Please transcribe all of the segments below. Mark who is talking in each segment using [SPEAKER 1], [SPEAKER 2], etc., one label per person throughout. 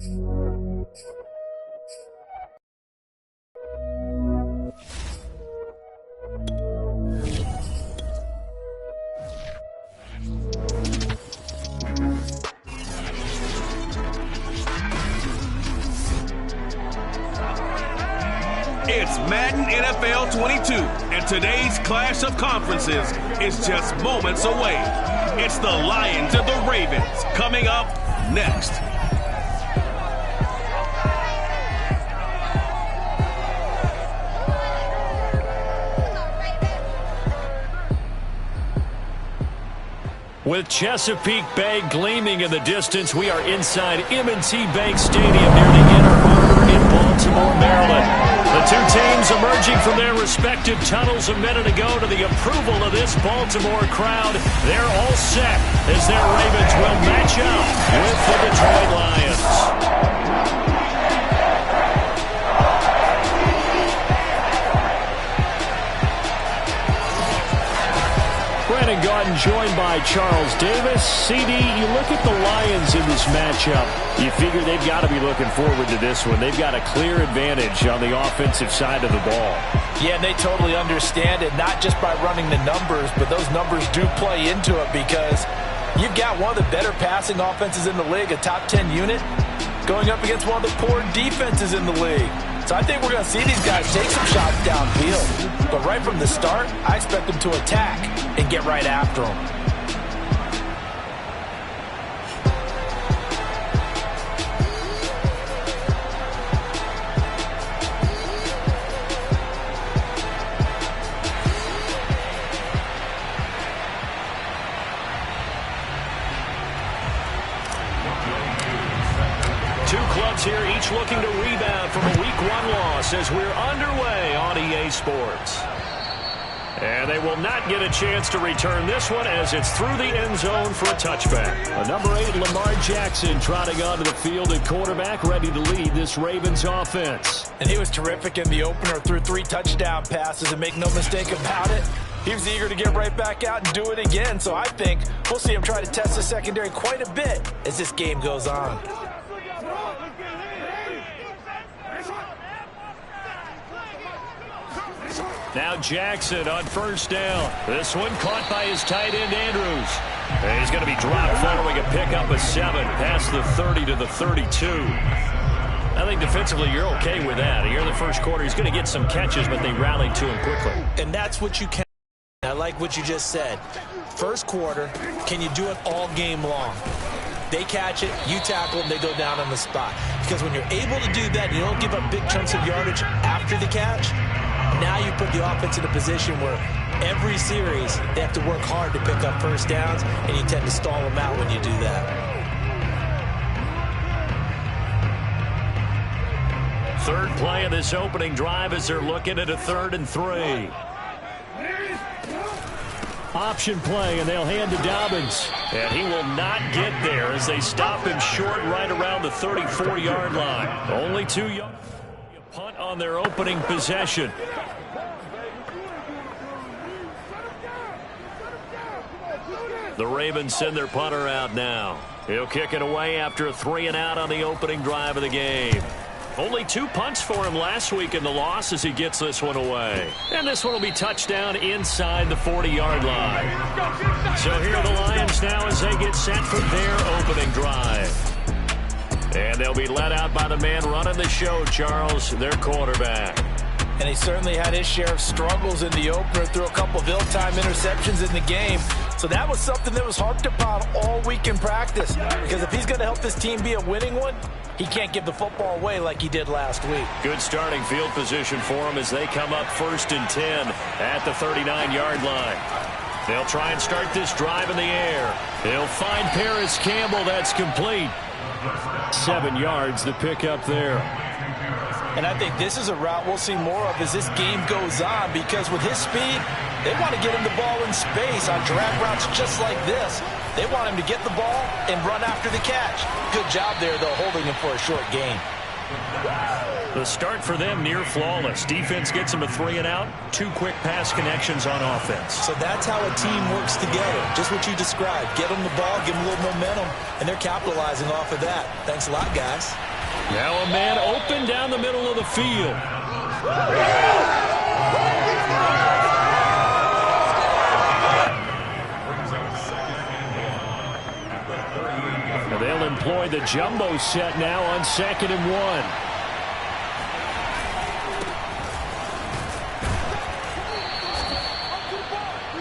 [SPEAKER 1] It's Madden NFL 22, and today's clash of conferences is just moments away. It's the Lions and the Ravens coming up next.
[SPEAKER 2] With Chesapeake Bay gleaming in the distance, we are inside M&T Bank Stadium near the Inner Harbor in Baltimore, Maryland. The two teams emerging from their respective tunnels a minute ago to the approval of this Baltimore crowd. They're all set as their Ravens will match up with the Detroit Lions. Brandon Garden joined by Charles Davis. CD, you look at the Lions in this matchup. You figure they've got to be looking forward to this one. They've got a clear advantage on the offensive side of the ball.
[SPEAKER 3] Yeah, and they totally understand it, not just by running the numbers, but those numbers do play into it because you've got one of the better passing offenses in the league, a top 10 unit, going up against one of the poor defenses in the league. So I think we're going to see these guys take some shots downfield. But right from the start, I expect them to attack and get right after them.
[SPEAKER 2] Two clubs here, each looking to rebound from a Week 1 loss as we're underway on EA Sports. And they will not get a chance to return this one as it's through the end zone for a touchback. Number 8, Lamar Jackson, trotting onto the field at quarterback, ready to lead this Ravens offense.
[SPEAKER 3] And he was terrific in the opener, threw 3 touchdown passes, and make no mistake about it, he was eager to get right back out and do it again. So I think we'll see him try to test the secondary quite a bit as this game goes on.
[SPEAKER 2] Now Jackson on first down. This one caught by his tight end, Andrews. And he's going to be dropped following a pickup of 7 past the 30 to the 32. I think defensively you're okay with that. Here in the first quarter, he's going to get some catches, but they rallied to him quickly.
[SPEAKER 3] And that's what you can. I like what you just said. First quarter, can you do it all game long? They catch it, you tackle them, they go down on the spot. Because when you're able to do that, you don't give up big chunks of yardage after the catch. Now you put the offense in a position where every series they have to work hard to pick up first downs, and you tend to stall them out when you do that.
[SPEAKER 2] Third play of this opening drive as they're looking at a 3rd and 3. Option play, and they'll hand to Dobbins. And he will not get there as they stop him short right around the 34-yard line. Only 2 yards. Punt on their opening possession. The Ravens send their punter out now. He'll kick it away after a 3-and-out on the opening drive of the game. Only 2 punts for him last week in the loss as he gets this one away. And this one will be touchdown inside the 40-yard line. So here are the Lions now as they get set for their opening drive. And they'll be let out by the man running the show, Charles, their quarterback.
[SPEAKER 3] And he certainly had his share of struggles in the opener, threw a couple of ill-timed interceptions in the game. So that was something that was harped upon all week in practice. Because if he's going to help this team be a winning one, he can't give the football away like he did last week.
[SPEAKER 2] Good starting field position for him as they come up 1st and 10 at the 39-yard line. They'll try and start this drive in the air. They'll find Paris Campbell. That's complete. 7 yards the pick up there.
[SPEAKER 3] And I think this is a route we'll see more of as this game goes on, because with his speed, they want to get him the ball in space on drag routes just like this. They want him to get the ball and run after the catch. Good job there, though, holding him for a short gain.
[SPEAKER 2] The start for them near flawless. Defense gets them a 3-and-out, 2 quick pass connections on offense.
[SPEAKER 3] So that's how a team works together. Just what you described. Get them the ball, give them a little momentum, and they're capitalizing off of that. Thanks a lot, guys.
[SPEAKER 2] Now a man open down the middle of the field. They'll employ the jumbo set now on 2nd and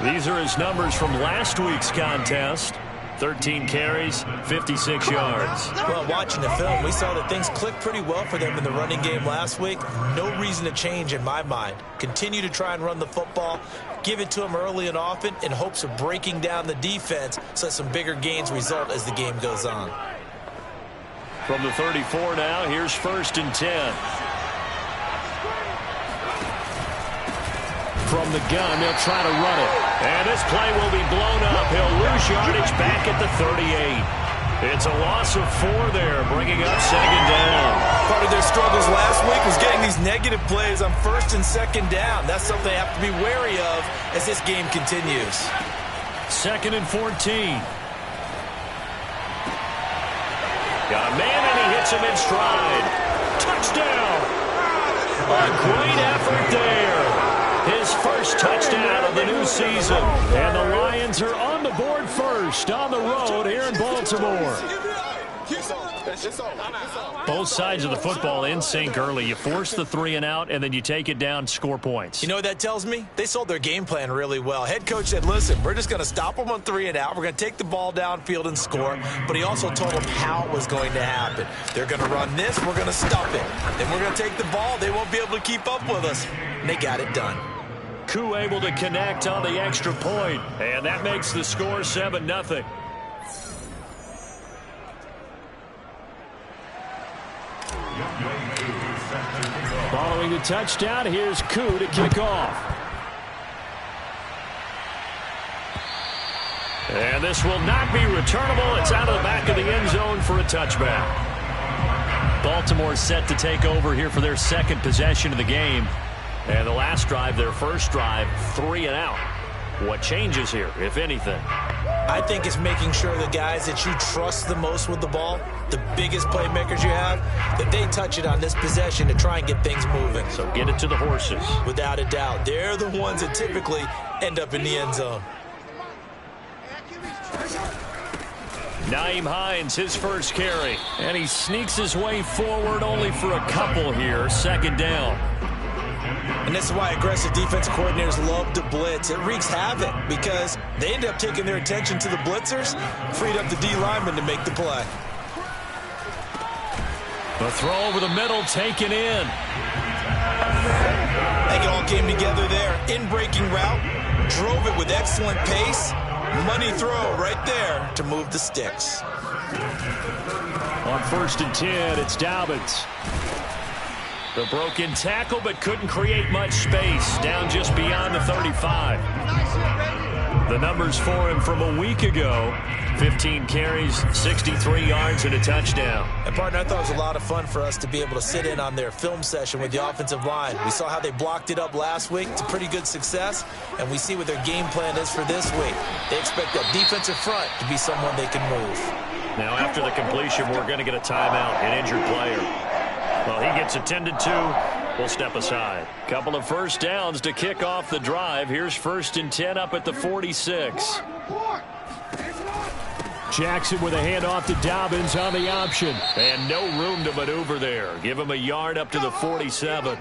[SPEAKER 2] 1. These are his numbers from last week's contest. 13 carries, 56 yards.
[SPEAKER 3] Well, watching the film, we saw that things clicked pretty well for them in the running game last week. No reason to change in my mind. Continue to try and run the football, give it to them early and often in hopes of breaking down the defense so that some bigger gains result as the game goes on.
[SPEAKER 2] From the 34 now, here's 1st and 10. From the gun, they'll try to run it. And this play will be blown up. He'll lose yardage back at the 38. It's a loss of 4 there, bringing up 2nd down.
[SPEAKER 3] Part of their struggles last week was getting these negative plays on 1st and 2nd down. That's something they have to be wary of as this game continues.
[SPEAKER 2] 2nd and 14. Got a man, and he hits him in stride. Touchdown! A great effort there. His first touchdown of the new season. And the Lions are on the board first on the road here in Baltimore. Both sides of the football in sync early. You force the 3 and out, and then you take it down, score points.
[SPEAKER 3] You know what that tells me? They sold their game plan really well. Head coach said, listen, we're just going to stop them on 3 and out. We're going to take the ball downfield and score. But he also told them how it was going to happen. They're going to run this. We're going to stop it. Then we're going to take the ball. They won't be able to keep up with us. And they got it done.
[SPEAKER 2] Koo able to connect on the extra point, and that makes the score 7-0. Following the touchdown, here's Koo to kick off. And this will not be returnable. It's out of the back of the end zone for a touchback. Baltimore set to take over here for their 2nd possession of the game. And the last drive, their first drive, 3 and out. What changes here, if anything?
[SPEAKER 3] I think it's making sure the guys that you trust the most with the ball, the biggest playmakers you have, that they touch it on this possession to try and get things moving.
[SPEAKER 2] So get it to the horses.
[SPEAKER 3] Without a doubt. They're the ones that typically end up in the end zone.
[SPEAKER 2] Nyheim Hines, his first carry. And he sneaks his way forward only for a couple here. 2nd down.
[SPEAKER 3] And this is why aggressive defensive coordinators love to blitz. It wreaks havoc because they end up taking their attention to the blitzers, freed up the D lineman to make the play.
[SPEAKER 2] The throw over the middle taken in.
[SPEAKER 3] It all came together there. In-breaking route, drove it with excellent pace. Money throw right there to move the sticks.
[SPEAKER 2] On 1st and 10, it's Dobbins. The broken tackle, but couldn't create much space. Down just beyond the 35. The numbers for him from a week ago. 15 carries, 63 yards, and a touchdown.
[SPEAKER 3] And, partner, I thought it was a lot of fun for us to be able to sit in on their film session with the offensive line. We saw how they blocked it up last week to pretty good success, and we see what their game plan is for this week. They expect that defensive front to be someone they can move.
[SPEAKER 2] Now, after the completion, we're going to get a timeout, an injured player. Well, he gets attended to. We'll step aside. Couple of first downs to kick off the drive. Here's 1st and 10 up at the 46. Jackson with a handoff to Dobbins on the option. And no room to maneuver there. Give him a yard up to the 47.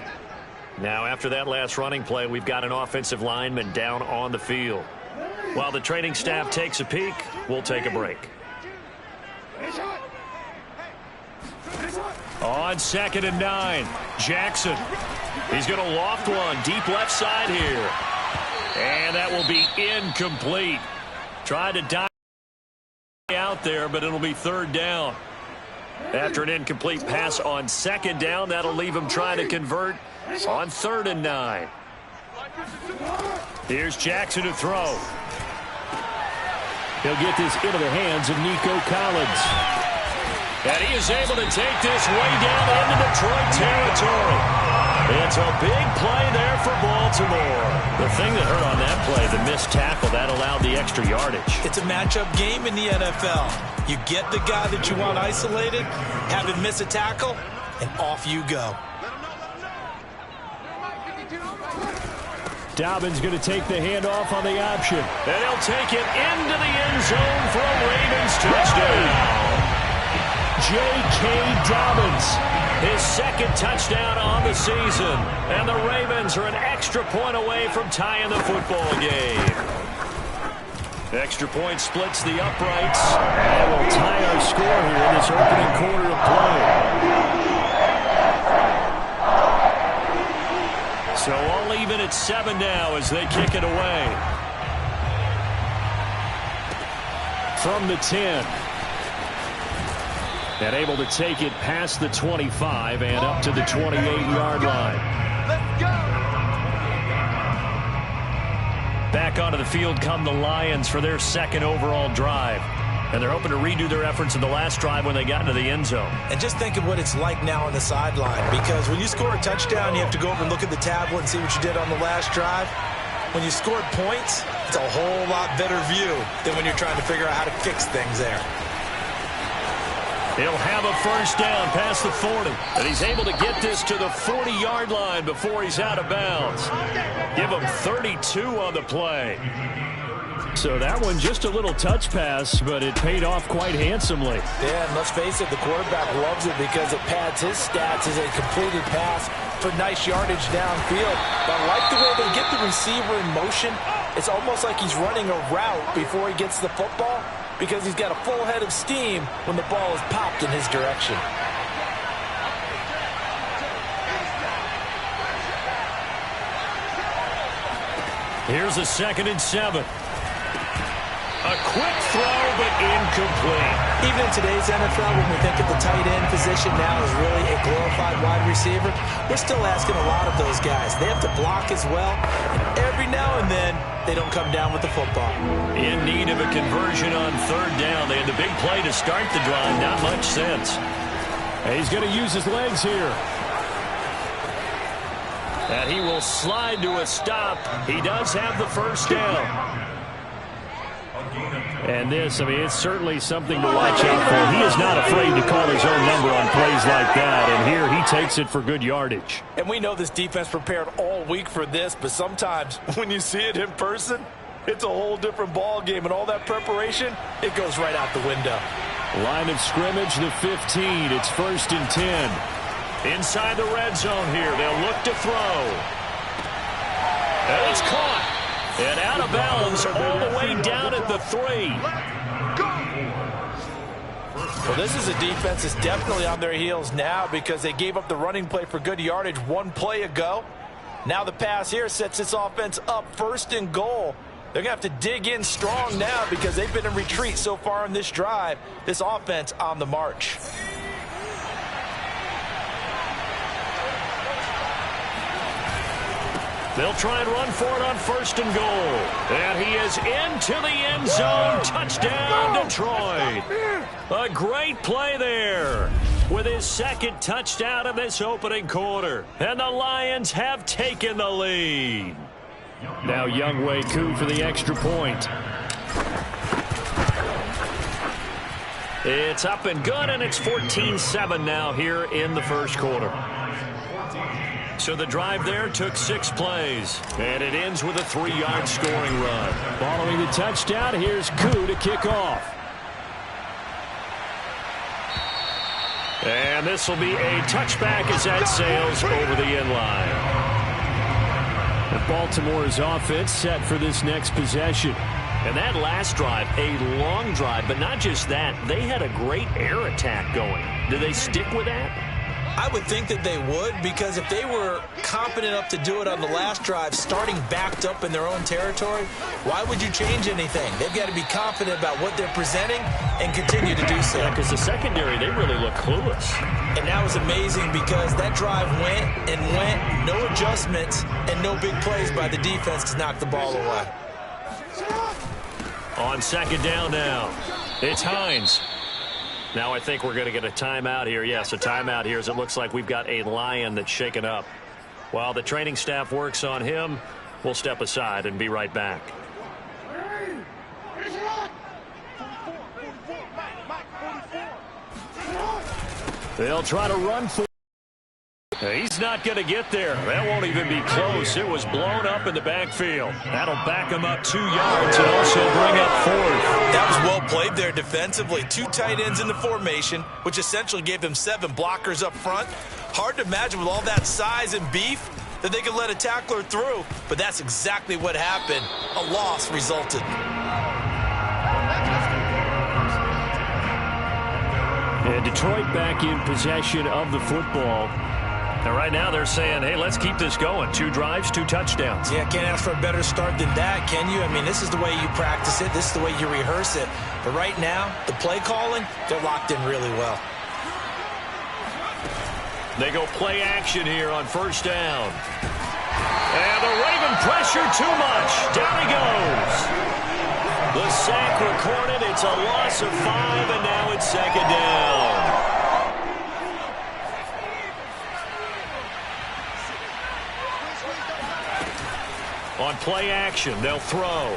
[SPEAKER 2] Now, after that last running play, we've got an offensive lineman down on the field. While the training staff takes a peek, we'll take a break. On 2nd and 9, Jackson. He's going to loft one deep left side here. And that will be incomplete. Tried to dive out there, but it'll be 3rd down. After an incomplete pass on 2nd down, that'll leave him trying to convert on 3rd and 9. Here's Jackson to throw. He'll get this into the hands of Nico Collins. And he is able to take this way down into Detroit territory. It's a big play there for Baltimore. The thing that hurt on that play, the missed tackle, that allowed the extra yardage.
[SPEAKER 3] It's a matchup game in the NFL. You get the guy that you want isolated, have him miss a tackle, and off you go.
[SPEAKER 2] Dobbins going to take the handoff on the option. And he'll take it into the end zone for a Ravens touchdown. J.K. Dobbins, his second touchdown on the season. And the Ravens are an extra point away from tying the football game. Extra point splits the uprights. And we'll tie our score here in this opening quarter of play. So all even at 7 now as they kick it away. From the 10. And able to take it past the 25 and up to the 28-yard line.
[SPEAKER 3] Let's go.
[SPEAKER 2] Back onto the field come the Lions for their second overall drive. And they're hoping to redo their efforts in the last drive when they got into the end zone.
[SPEAKER 3] And just think of what it's like now on the sideline, because when you score a touchdown, you have to go over and look at the tablet and see what you did on the last drive. When you scored points, it's a whole lot better view than when you're trying to figure out how to fix things there.
[SPEAKER 2] He'll have a first down past the 40. And he's able to get this to the 40-yard line before he's out of bounds. Give him 32 on the play. So that one just a little touch pass, but it paid off quite handsomely.
[SPEAKER 3] Yeah, and let's face it, the quarterback loves it because it pads his stats as a completed pass for nice yardage downfield. But I like the way they get the receiver in motion. It's almost like he's running a route before he gets the football because he's got a full head of steam when the ball is popped in his direction.
[SPEAKER 2] Here's a 2nd and 7. A quick throw, but incomplete.
[SPEAKER 3] Even in today's NFL, when we think of the tight end position now as really a glorified wide receiver, we're still asking a lot of those guys. They have to block as well, and every now and then, they don't come down with the football.
[SPEAKER 2] In need of a conversion on 3rd down. They had the big play to start the drive. Not much sense. And he's going to use his legs here. And he will slide to a stop. He does have the first down. And this, I mean, it's certainly something to watch out for. He is not afraid to call his own number on plays like that. And here he takes it for good yardage.
[SPEAKER 3] And we know this defense prepared all week for this, but sometimes when you see it in person, it's a whole different ball game. And all that preparation, it goes right out the window.
[SPEAKER 2] Line of scrimmage, the 15. It's 1st and 10. Inside the red zone here. They'll look to throw. And it's caught. And out of bounds all the way down at the 3.
[SPEAKER 3] Well, this is a defense that's definitely on their heels now because they gave up the running play for good yardage one play ago. Now the pass here sets this offense up 1st and goal. They're going to have to dig in strong now because they've been in retreat so far in this drive. This offense on the march.
[SPEAKER 2] They'll try and run for it on 1st and goal. And he is into the end zone. Touchdown, Detroit. A great play there with his 2nd touchdown of this opening quarter. And the Lions have taken the lead. Now Younghoe Koo for the extra point. It's up and good, and it's 14-7 now here in the first quarter. So the drive there took 6 plays, and it ends with a 3-yard scoring run. Following the touchdown, here's Koo to kick off. And this will be a touchback as that sails over the end line. And Baltimore's offense set for this next possession. And that last drive, a long drive, but not just that, they had a great air attack going. Do they stick with that?
[SPEAKER 3] I would think that they would, because if they were confident enough to do it on the last drive, starting backed up in their own territory, why would you change anything? They've got to be confident about what they're presenting and continue to do so.
[SPEAKER 2] Yeah, because the secondary, they really look clueless.
[SPEAKER 3] And that was amazing because that drive went and went, no adjustments and no big plays by the defense to knock the ball away.
[SPEAKER 2] On 2nd down now, it's Hines. Now I think we're going to get a timeout here. Yes, a timeout here as it looks like we've got a Lion that's shaken up. While the training staff works on him, we'll step aside and be right back. They'll try to run for He's not going to get there. That won't even be close. It was blown up in the backfield. That'll back him up 2 yards and also bring up 4th.
[SPEAKER 3] That was well played there defensively. 2 tight ends in the formation, which essentially gave them 7 blockers up front. Hard to imagine with all that size and beef that they could let a tackler through, but that's exactly what happened. A loss resulted.
[SPEAKER 2] And Detroit back in possession of the football. And right now they're saying, hey, let's keep this going. 2 drives, 2 touchdowns.
[SPEAKER 3] Yeah, can't ask for a better start than that, can you? I mean, this is the way you practice it. This is the way you rehearse it. But right now, the play calling, they're locked in really well.
[SPEAKER 2] They go play action here on 1st down. And the Raven pressure too much. Down he goes. The sack recorded. It's a loss of 5, and now it's 2nd down. On play action, they'll throw.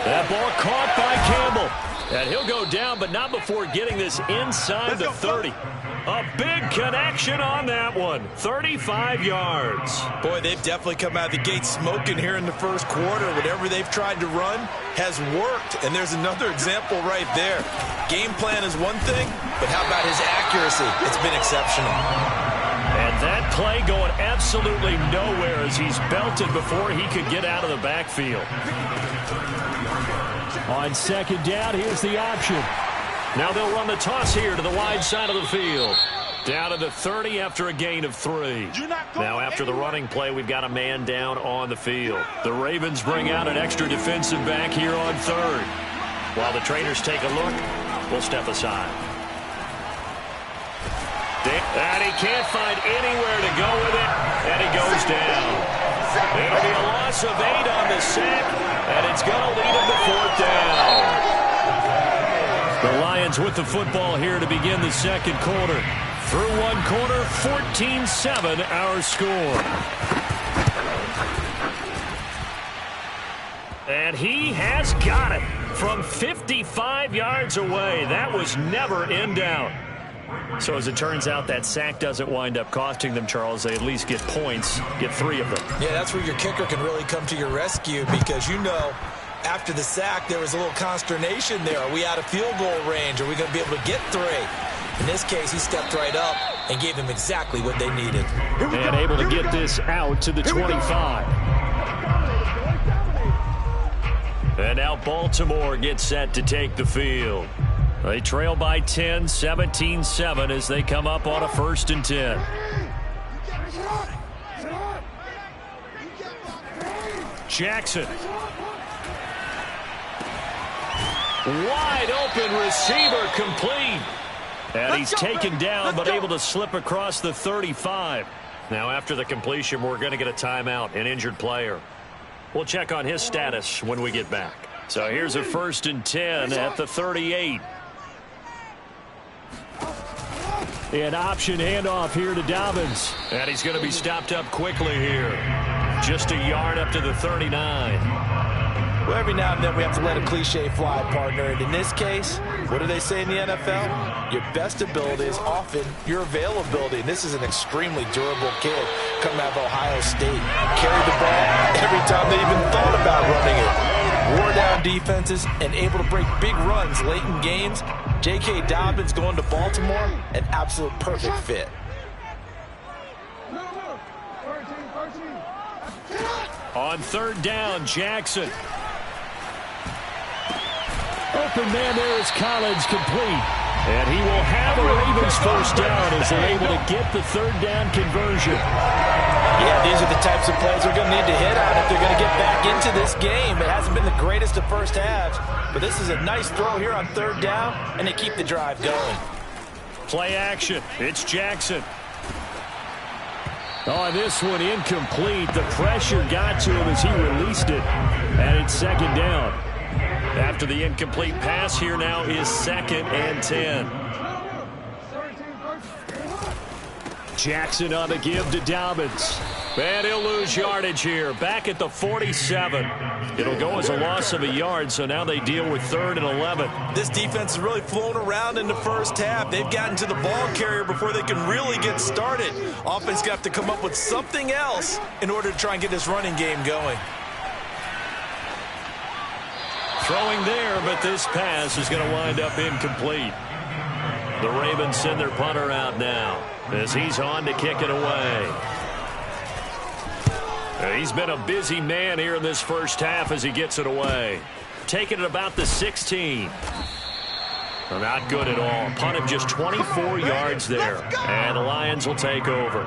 [SPEAKER 2] That ball caught by Campbell. And he'll go down, but not before getting this inside the 30. A big connection on that one. 35 yards.
[SPEAKER 3] Boy, they've definitely come out of the gate smoking here in the 1st quarter. Whatever they've tried to run has worked. And there's another example right there. Game plan is one thing, but how about his accuracy? It's been exceptional.
[SPEAKER 2] And that play going absolutely nowhere as he's belted before he could get out of the backfield. On 2nd down, here's the option. Now they'll run the toss here to the wide side of the field. Down to the 30 after a gain of 3. Now after the running play, we've got a man down on the field. The Ravens bring out an extra defensive back here on 3rd. While the trainers take a look, we'll step aside. And he can't find anywhere to go with it, and he goes down. It'll be a loss of 8 on the sack, and it's going to lead him to 4th down. The Lions with the football here to begin the 2nd quarter. Through 1 quarter, 14-7 our score. And he has got it from 55 yards away. That was never in doubt. So as it turns out, that sack doesn't wind up costing them, Charles. They at least get points, get 3 of them. Yeah, that's where your kicker can really come to your rescue because, you know, after the sack, there was a little consternation there. Are we out of field goal range? Are we going to be able to get 3? In this case, he stepped right up and gave them exactly what they needed. And able to get this out to the 25. And now Baltimore gets set to take the field. They trail by 10, 17-7 as they come up on a 1st and 10. Jackson. Wide open receiver complete. And he's taken down but able to slip across the 35. Now after the completion, we're going to get a timeout, an injured player. We'll check on his status when we get back. So here's a 1st and 10 at the 38. An option handoff here to Dobbins. And he's going to be stopped up quickly here. Just a yard up to the 39.
[SPEAKER 3] Well, every now and then we have to let a cliche fly, partner. And in this case, what do they say in the NFL? Your best ability is often your availability. And this is an extremely durable kid coming out of Ohio State. Carried the ball every time they even thought about running it. Wore down defenses and able to break big runs late in games. J.K. Dobbins going to Baltimore, an absolute perfect fit.
[SPEAKER 2] On 3rd down, Jackson. Open man there is Collins, complete. And he will have a Ravens 1st down as they're able to get the 3rd down conversion.
[SPEAKER 3] Yeah, these are the types of plays they're going to need to hit on if they're going to get back into this game. It hasn't been the greatest of first halves, but this is a nice throw here on 3rd down, and they keep the drive going.
[SPEAKER 2] Play action. It's Jackson. Oh, this one incomplete. The pressure got to him as he released it, and it's 2nd down. After the incomplete pass, here now is 2nd and 10. Jackson on the give to Dobbins. And he'll lose yardage here. Back at the 47. It'll go as a loss of a yard, so now they deal with 3rd and 11.
[SPEAKER 3] This defense is really flown around in the first half. They've gotten to the ball carrier before they can really get started. Offense got to come up with something else in order to try and get this running game going.
[SPEAKER 2] Throwing there, but this pass is going to wind up incomplete. The Ravens send their punter out now as he's on to kick it away. He's been a busy man here in this first half as he gets it away. Taking it about the 16. Well, not good at all. Punt of just 24 yards there. And the Lions will take over.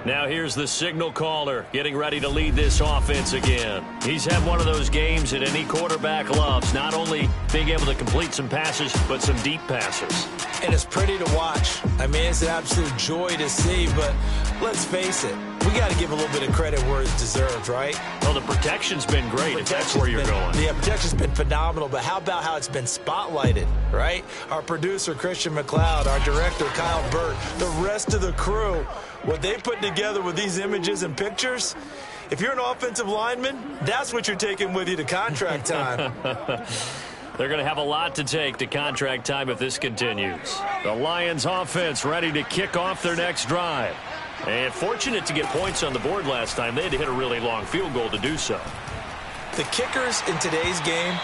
[SPEAKER 2] Now here's the signal caller getting ready to lead this offense again. He's had one of those games that any quarterback loves, not only being able to complete some passes, but some deep passes.
[SPEAKER 3] And it's pretty to watch. I mean, it's an absolute joy to see, but let's face it, we got to give a little bit of credit where it's deserved, right?
[SPEAKER 2] Well, the protection's been great, if that's where you're going.
[SPEAKER 3] Yeah, protection's been phenomenal, but how about how it's been spotlighted, right? Our producer, Christian McLeod, our director, Kyle Burt, the rest of the crew, what they put together with these images and pictures, if you're an offensive lineman, that's what you're taking with you to contract time.
[SPEAKER 2] They're going to have a lot to take to contract time if this continues. The Lions offense ready to kick off their next drive. And fortunate to get points on the board last time. They had to hit a really long field goal to do so.
[SPEAKER 3] The kickers in today's game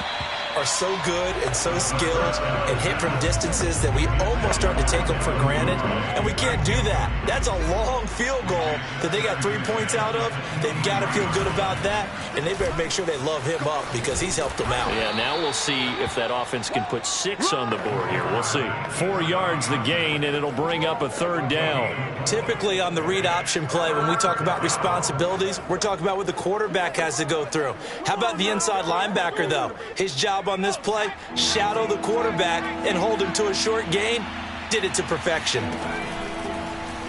[SPEAKER 3] are so good and so skilled and hit from distances that we almost start to take them for granted, and we can't do that. That's a long field goal that they got 3 points out of. They've got to feel good about that, and they better make sure they love him up because he's helped them out.
[SPEAKER 2] Yeah, now we'll see if that offense can put 6 on the board here. We'll see. 4 yards the gain, and it'll bring up a 3rd down.
[SPEAKER 3] Typically on the read option play, when we talk about responsibilities, we're talking about what the quarterback has to go through. How about the inside linebacker, though? His job on this play, shadow the quarterback and hold him to a short gain. Did it to perfection.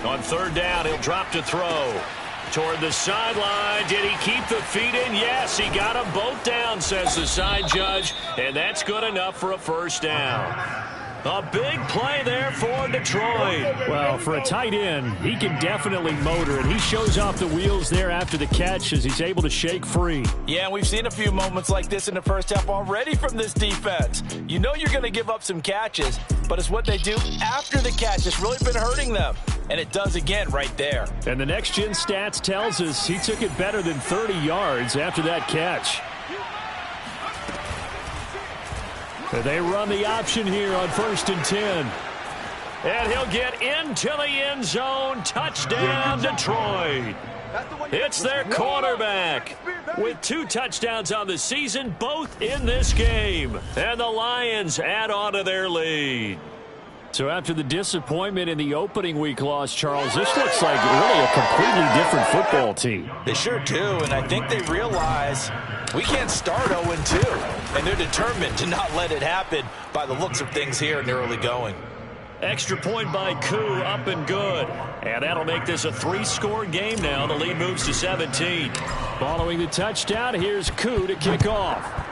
[SPEAKER 2] On 3rd down, he'll drop to throw. Toward the sideline. Did he keep the feet in? Yes, he got them both down, says the side judge, and that's good enough for a 1st down. A big play there for Detroit.
[SPEAKER 4] Well, for a tight end, he can definitely motor, and he shows off the wheels there after the catch as he's able to shake free.
[SPEAKER 3] Yeah, and we've seen a few moments like this in the first half already from this defense. You know you're going to give up some catches, but it's what they do after the catch that's really been hurting them. And it does again right there.
[SPEAKER 4] And the next-gen stats tells us he took it better than 30 yards after that catch. They run the option here on 1st and 10.
[SPEAKER 2] And he'll get into the end zone. Touchdown, Detroit. It's their quarterback with 2 touchdowns on the season, both in this game. And the Lions add on to their lead.
[SPEAKER 4] So after the disappointment in the opening week loss, Charles, this looks like really a completely different football team.
[SPEAKER 3] They sure do, and I think they realize we can't start 0-2, and they're determined to not let it happen by the looks of things here in the early going.
[SPEAKER 2] Extra point by Koo, up and good. And that'll make this a 3-score game now. The lead moves to 17.
[SPEAKER 4] Following the touchdown, here's Koo to kick off.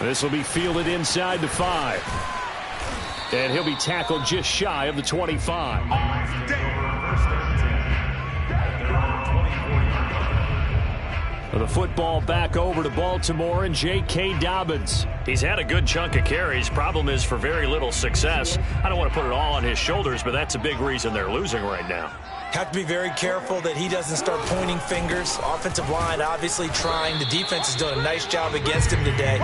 [SPEAKER 4] This will be fielded inside the 5. And he'll be tackled just shy of the 25. The football back over to Baltimore and J.K. Dobbins.
[SPEAKER 2] He's had a good chunk of carries. Problem is for very little success. I don't want to put it all on his shoulders, but that's a big reason they're losing right now.
[SPEAKER 3] Have to be very careful that he doesn't start pointing fingers. Offensive line obviously trying. The defense has done a nice job against him today.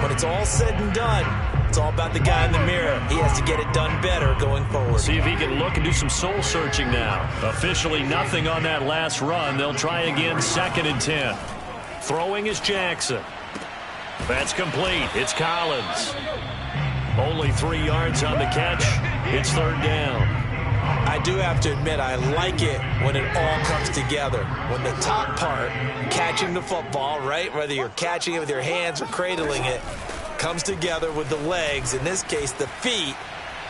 [SPEAKER 3] When it's all said and done, it's all about the guy in the mirror. He has to get it done better going forward.
[SPEAKER 2] See if he can look and do some soul searching now. Officially nothing on that last run. They'll try again 2nd and 10. Throwing is Jackson. That's complete. It's Collins. Only 3 yards on the catch. It's 3rd down.
[SPEAKER 3] I do have to admit, I like it when it all comes together. When the top part, catching the football, right, whether you're catching it with your hands or cradling it, comes together with the legs, in this case the feet,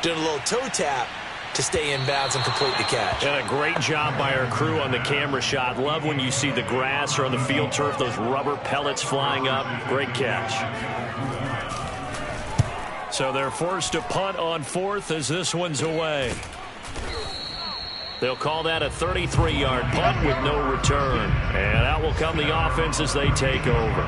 [SPEAKER 3] doing a little toe tap to stay in bounds and complete the catch.
[SPEAKER 2] And a great job by our crew on the camera shot. Love when you see the grass or on the field turf, those rubber pellets flying up. Great catch. So they're forced to punt on 4th as this one's away. They'll call that a 33-yard punt with no return. And out will come the offense as they take over.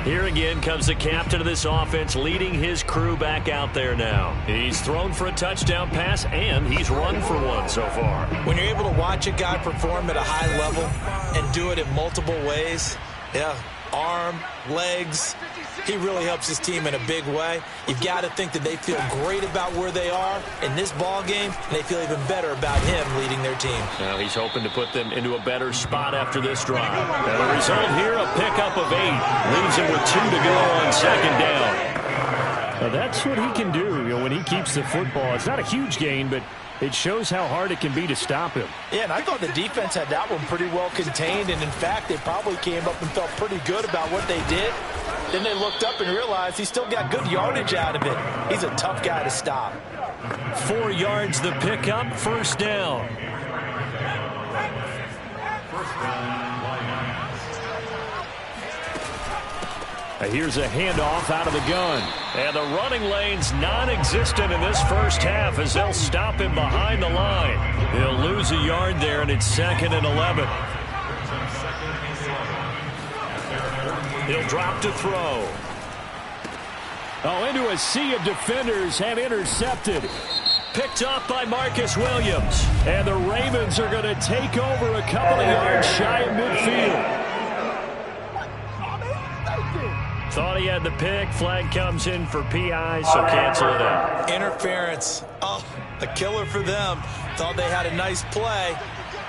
[SPEAKER 2] Here again comes the captain of this offense leading his crew back out there now. He's thrown for a touchdown pass, and he's run for one so far.
[SPEAKER 3] When you're able to watch a guy perform at a high level and do it in multiple ways, arm, legs, he really helps his team in a big way. You've got to think that they feel great about where they are in this ball game, and they feel even better about him leading their team.
[SPEAKER 2] Now he's hoping to put them into a better spot after this drive. And the result here, a pickup of 8. Leaves him with 2 to go on 2nd down.
[SPEAKER 4] Now that's what he can do, when he keeps the football. It's not a huge gain, but it shows how hard it can be to stop him.
[SPEAKER 3] Yeah, and I thought the defense had that one pretty well contained, and in fact, they probably came up and felt pretty good about what they did. Then they looked up and realized he still got good yardage out of it. He's a tough guy to stop.
[SPEAKER 2] 4 yards the pickup, 1st down.
[SPEAKER 4] Here's a handoff out of the gun.
[SPEAKER 2] And the running lane's non-existent in this first half as they'll stop him behind the line. He'll lose a yard there, and it's 2nd and 11. He'll drop to throw.
[SPEAKER 4] Oh, into a sea of defenders and intercepted.
[SPEAKER 2] Picked off by Marcus Williams.
[SPEAKER 4] And the Ravens are going to take over a couple of yards shy of midfield.
[SPEAKER 2] Thought he had the pick. Flag comes in for PI, so cancel it out.
[SPEAKER 3] Interference. Oh, a killer for them. Thought they had a nice play.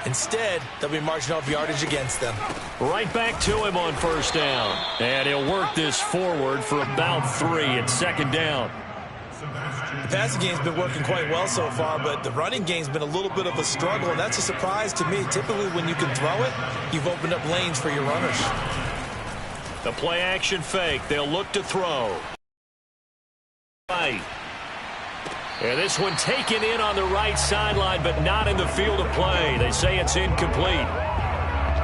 [SPEAKER 3] Instead, they'll be marching off yardage against them.
[SPEAKER 2] Right back to him on 1st down. And he'll work this forward for about 3 at 2nd down.
[SPEAKER 3] The passing game's been working quite well so far, but the running game's been a little bit of a struggle, and that's a surprise to me. Typically, when you can throw it, you've opened up lanes for your runners.
[SPEAKER 2] The play-action fake. They'll look to throw. Right. And this one taken in on the right sideline, but not in the field of play. They say it's incomplete.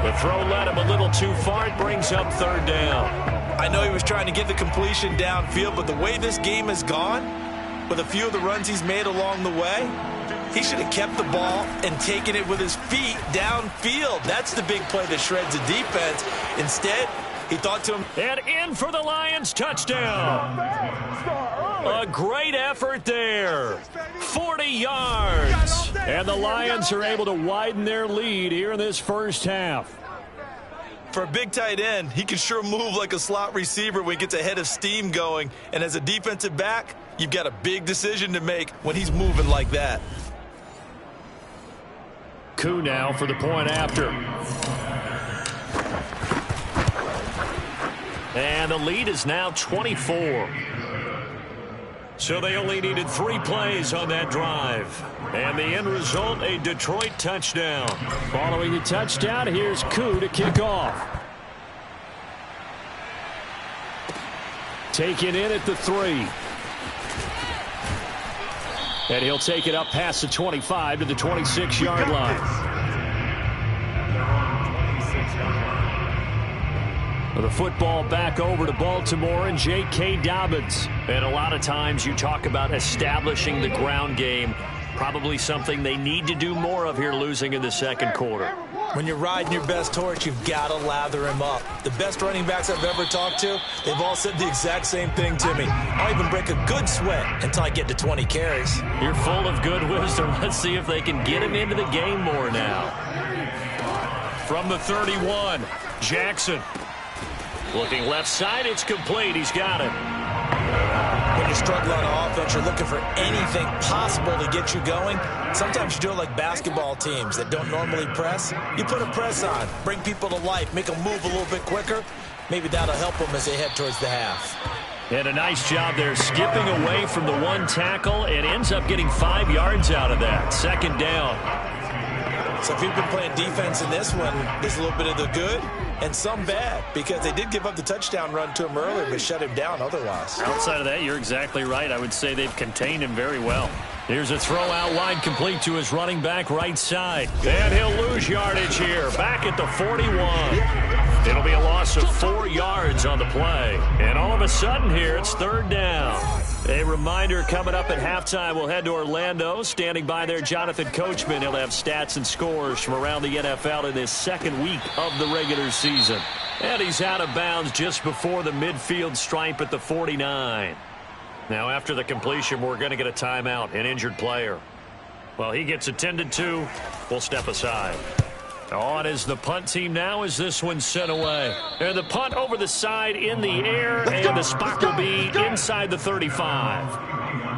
[SPEAKER 2] The throw led him a little too far. It brings up 3rd down.
[SPEAKER 3] I know he was trying to get the completion downfield, but the way this game has gone, with a few of the runs he's made along the way, he should have kept the ball and taken it with his feet downfield. That's the big play that shreds the defense. Instead, he thought to him.
[SPEAKER 2] And in for the Lions, touchdown. A great effort there. 40 yards.
[SPEAKER 4] And the Lions are able to widen their lead here in this first half.
[SPEAKER 3] For a big tight end, he can sure move like a slot receiver when he gets a head of steam going. And as a defensive back, you've got a big decision to make when he's moving like that.
[SPEAKER 4] Koo now for the point after.
[SPEAKER 2] And the lead is now 24. So they only needed 3 plays on that drive. And the end result, a Detroit touchdown.
[SPEAKER 4] Following the touchdown, here's Koo to kick off. Taken in at the 3. And he'll take it up past the 25 to the 26-yard line. The football back over to Baltimore and J.K. Dobbins.
[SPEAKER 2] And a lot of times you talk about establishing the ground game. Probably something they need to do more of here, losing in the 2nd quarter.
[SPEAKER 3] When you're riding your best horse, you've got to lather him up. The best running backs I've ever talked to, they've all said the exact same thing to me. I don't even break a good sweat until I get to 20 carries.
[SPEAKER 2] You're full of good wisdom. Let's see if they can get him into the game more now. From the 31, Jackson. Looking left side, it's complete. He's got it.
[SPEAKER 3] When you struggle on offense, you're looking for anything possible to get you going. Sometimes you do it like basketball teams that don't normally press. You put a press on, bring people to life, make them move a little bit quicker. Maybe that'll help them as they head towards the half.
[SPEAKER 2] And a nice job there skipping away from the 1 tackle and ends up getting 5 yards out of that. 2nd down.
[SPEAKER 3] So if you've been playing defense in this one, there's a little bit of the good and some bad, because they did give up the touchdown run to him earlier but shut him down otherwise.
[SPEAKER 2] Outside of that, you're exactly right. I would say they've contained him very well. Here's a throw out wide, complete to his running back right side. And he'll lose yardage here, back at the 41. It'll be a loss of 4 yards on the play. And all of a sudden here, it's 3rd down. A reminder, coming up at halftime, we'll head to Orlando. Standing by there, Jonathan Coachman. He'll have stats and scores from around the NFL in his second week of the regular season. And he's out of bounds just before the midfield stripe at the 49. Now, after the completion, we're going to get a timeout, an injured player. Well, he gets attended to. We'll step aside. On is the punt team now as this one's sent away. And the punt over the side in the air, and the spot will be inside the 35.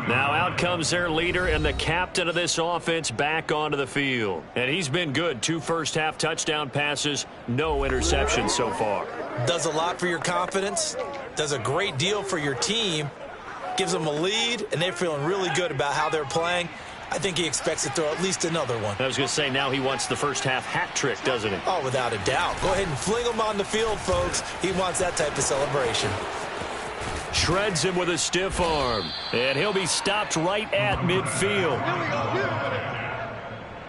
[SPEAKER 2] Now out comes their leader and the captain of this offense back onto the field. And he's been good. 2 first-half touchdown passes, no interceptions so far.
[SPEAKER 3] Does a lot for your confidence, does a great deal for your team, gives them a lead, and they're feeling really good about how they're playing. I think he expects to throw at least another one.
[SPEAKER 2] I was going to say, now he wants the first-half hat trick, doesn't he?
[SPEAKER 3] Oh, without a doubt. Go ahead and fling him on the field, folks. He wants that type of celebration.
[SPEAKER 2] Shreds him with a stiff arm. And he'll be stopped right at midfield.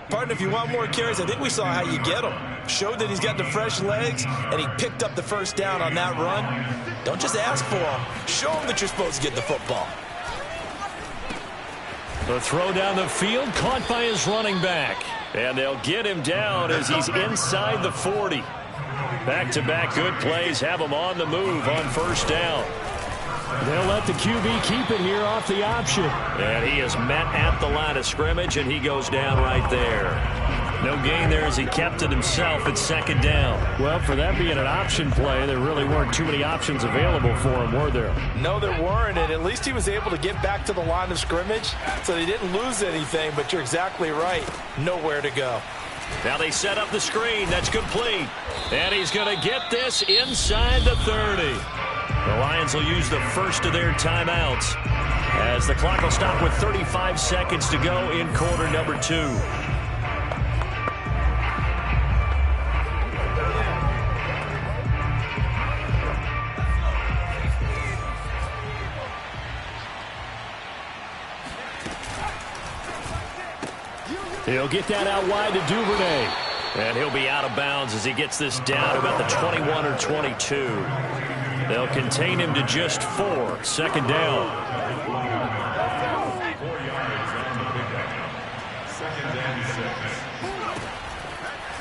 [SPEAKER 3] Partner, if you want more carries, I think we saw how you get him. Showed that he's got the fresh legs, and he picked up the first down on that run. Don't just ask for him. Show him that you're supposed to get the football.
[SPEAKER 2] The throw down the field, caught by his running back. And they'll get him down as he's inside the 40. Back-to-back good plays have him on the move on first down.
[SPEAKER 4] They'll let the QB keep it here off the option.
[SPEAKER 2] And he is met at the line of scrimmage, and he goes down right there. No gain there as he kept it himself at second down.
[SPEAKER 4] Well, for that being an option play, there really weren't too many options available for him, were there?
[SPEAKER 3] No, there weren't, and at least he was able to get back to the line of scrimmage, so they didn't lose anything, but you're exactly right. Nowhere to go.
[SPEAKER 2] Now they set up the screen. That's complete. And he's going to get this inside the 30. The Lions will use the first of their timeouts as the clock will stop with 35 seconds to go in quarter number 2.
[SPEAKER 4] He'll get that out wide to Duvernay.
[SPEAKER 2] And he'll be out of bounds as he gets this down to about the 21 or 22. They'll contain him to just 4. Second down.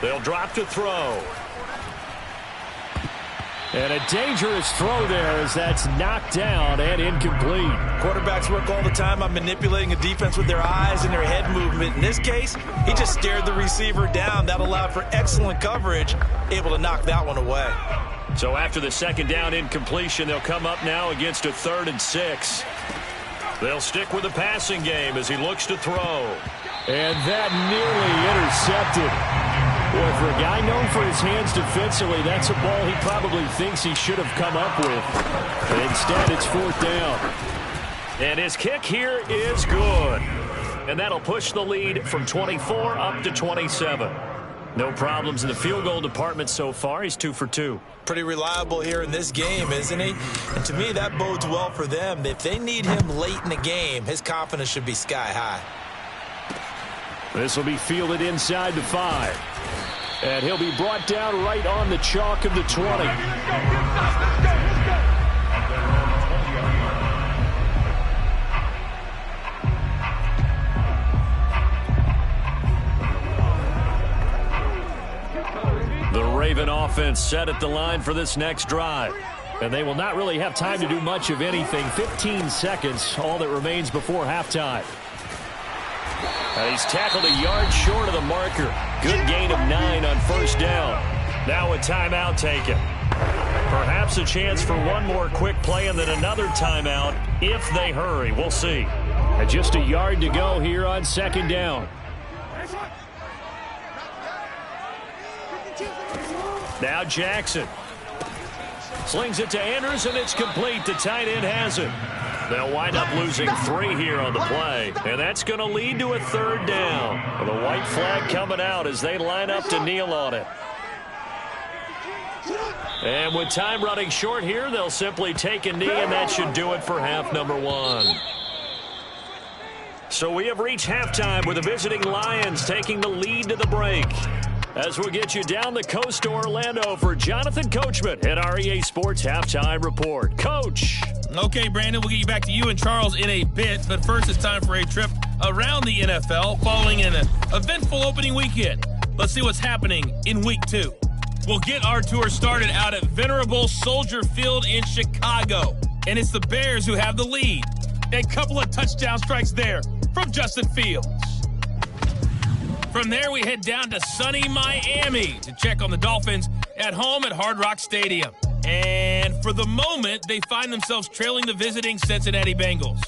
[SPEAKER 2] They'll drop to throw.
[SPEAKER 4] And a dangerous throw there as that's knocked down and incomplete.
[SPEAKER 3] Quarterbacks work all the time on manipulating a defense with their eyes and their head movement. In this case, he just stared the receiver down. That allowed for excellent coverage, able to knock that one away.
[SPEAKER 2] So after the second down incompletion, they'll come up now against a 3rd and 6. They'll stick with the passing game as he looks to throw.
[SPEAKER 4] And that nearly intercepted. Boy, for a guy known for his hands defensively, that's a ball he probably thinks he should have come up with. And instead, it's 4th down.
[SPEAKER 2] And his kick here is good. And that'll push the lead from 24 up to 27. No problems in the field goal department so far. He's 2 for 2.
[SPEAKER 3] Pretty reliable here in this game, isn't he? And to me, that bodes well for them. If they need him late in the game, his confidence should be sky high.
[SPEAKER 4] This will be fielded inside the 5. And he'll be brought down right on the chalk of the 20.
[SPEAKER 2] The Raven offense set at the line for this next drive.
[SPEAKER 4] And they will not really have time to do much of anything. 15 seconds, all that remains before halftime.
[SPEAKER 2] And he's tackled a yard short of the marker. Good gain of 9 on first down. Now a timeout taken. Perhaps a chance for one more quick play and then another timeout if they hurry. We'll see.
[SPEAKER 4] And just a yard to go here on second down.
[SPEAKER 2] Now Jackson. Slings it to Andrews, and it's complete. The tight end has it. They'll wind up losing 3 here on the play, and that's going to lead to a 3rd down. The white flag coming out as they line up to kneel on it. And with time running short here, they'll simply take a knee, and that should do it for half number 1. So we have reached halftime with the visiting Lions taking the lead to the break. As we'll get you down the coast to Orlando for Jonathan Coachman at our EA Sports Halftime Report. Coach.
[SPEAKER 1] Okay, Brandon, we'll get you back to you and Charles in a bit, but first it's time for a trip around the NFL following an eventful opening weekend. Let's see what's happening in Week 2. We'll get our tour started out at venerable Soldier Field in Chicago, and it's the Bears who have the lead. A couple of touchdown strikes there from Justin Fields. From there, we head down to sunny Miami to check on the Dolphins at home at Hard Rock Stadium. And for the moment, they find themselves trailing the visiting Cincinnati Bengals.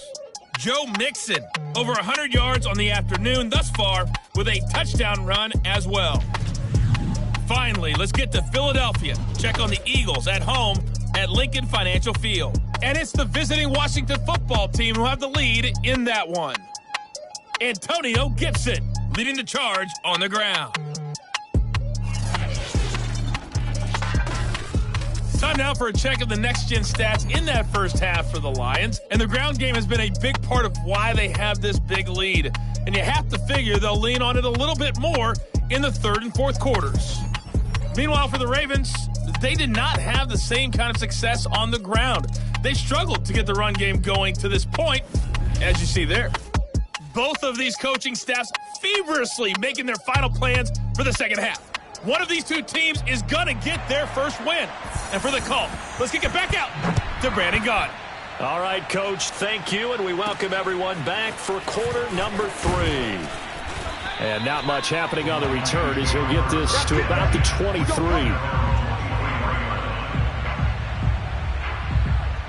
[SPEAKER 1] Joe Mixon, over 100 yards on the afternoon thus far with a touchdown run as well. Finally, let's get to Philadelphia. Check on the Eagles at home at Lincoln Financial Field. And it's the visiting Washington football team who have the lead in that one. Antonio Gibson leading the charge on the ground. Time now for a check of the next-gen stats in that first half for the Lions. And the ground game has been a big part of why they have this big lead. And you have to figure they'll lean on it a little bit more in the third and fourth quarters. Meanwhile, for the Ravens, they did not have the same kind of success on the ground. They struggled to get the run game going to this point, as you see there. Both of these coaching staffs feverishly making their final plans for the second half. One of these two teams is going to get their first win. And for the call, let's kick it back out to Brandon Gaudin.
[SPEAKER 2] All right, Coach, thank you, and we welcome everyone back for quarter number 3.
[SPEAKER 4] And not much happening on the return as he'll get this to about the 23.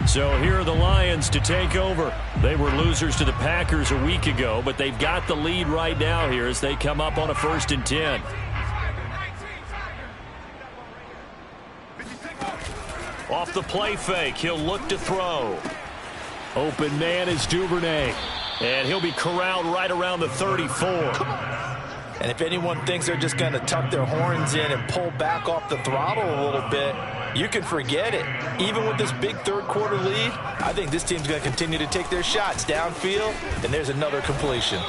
[SPEAKER 4] So here are the Lions to take over. They were losers to the Packers a week ago, but they've got the lead right now here as they come up on a 1st and 10. Off the play fake, he'll look to throw. Open man is Duvernay. And he'll be corralled right around the 34.
[SPEAKER 3] And if anyone thinks they're just going to tuck their horns in and pull back off the throttle a little bit, you can forget it. Even with this big third quarter lead, I think this team's going to continue to take their shots downfield, and there's another completion.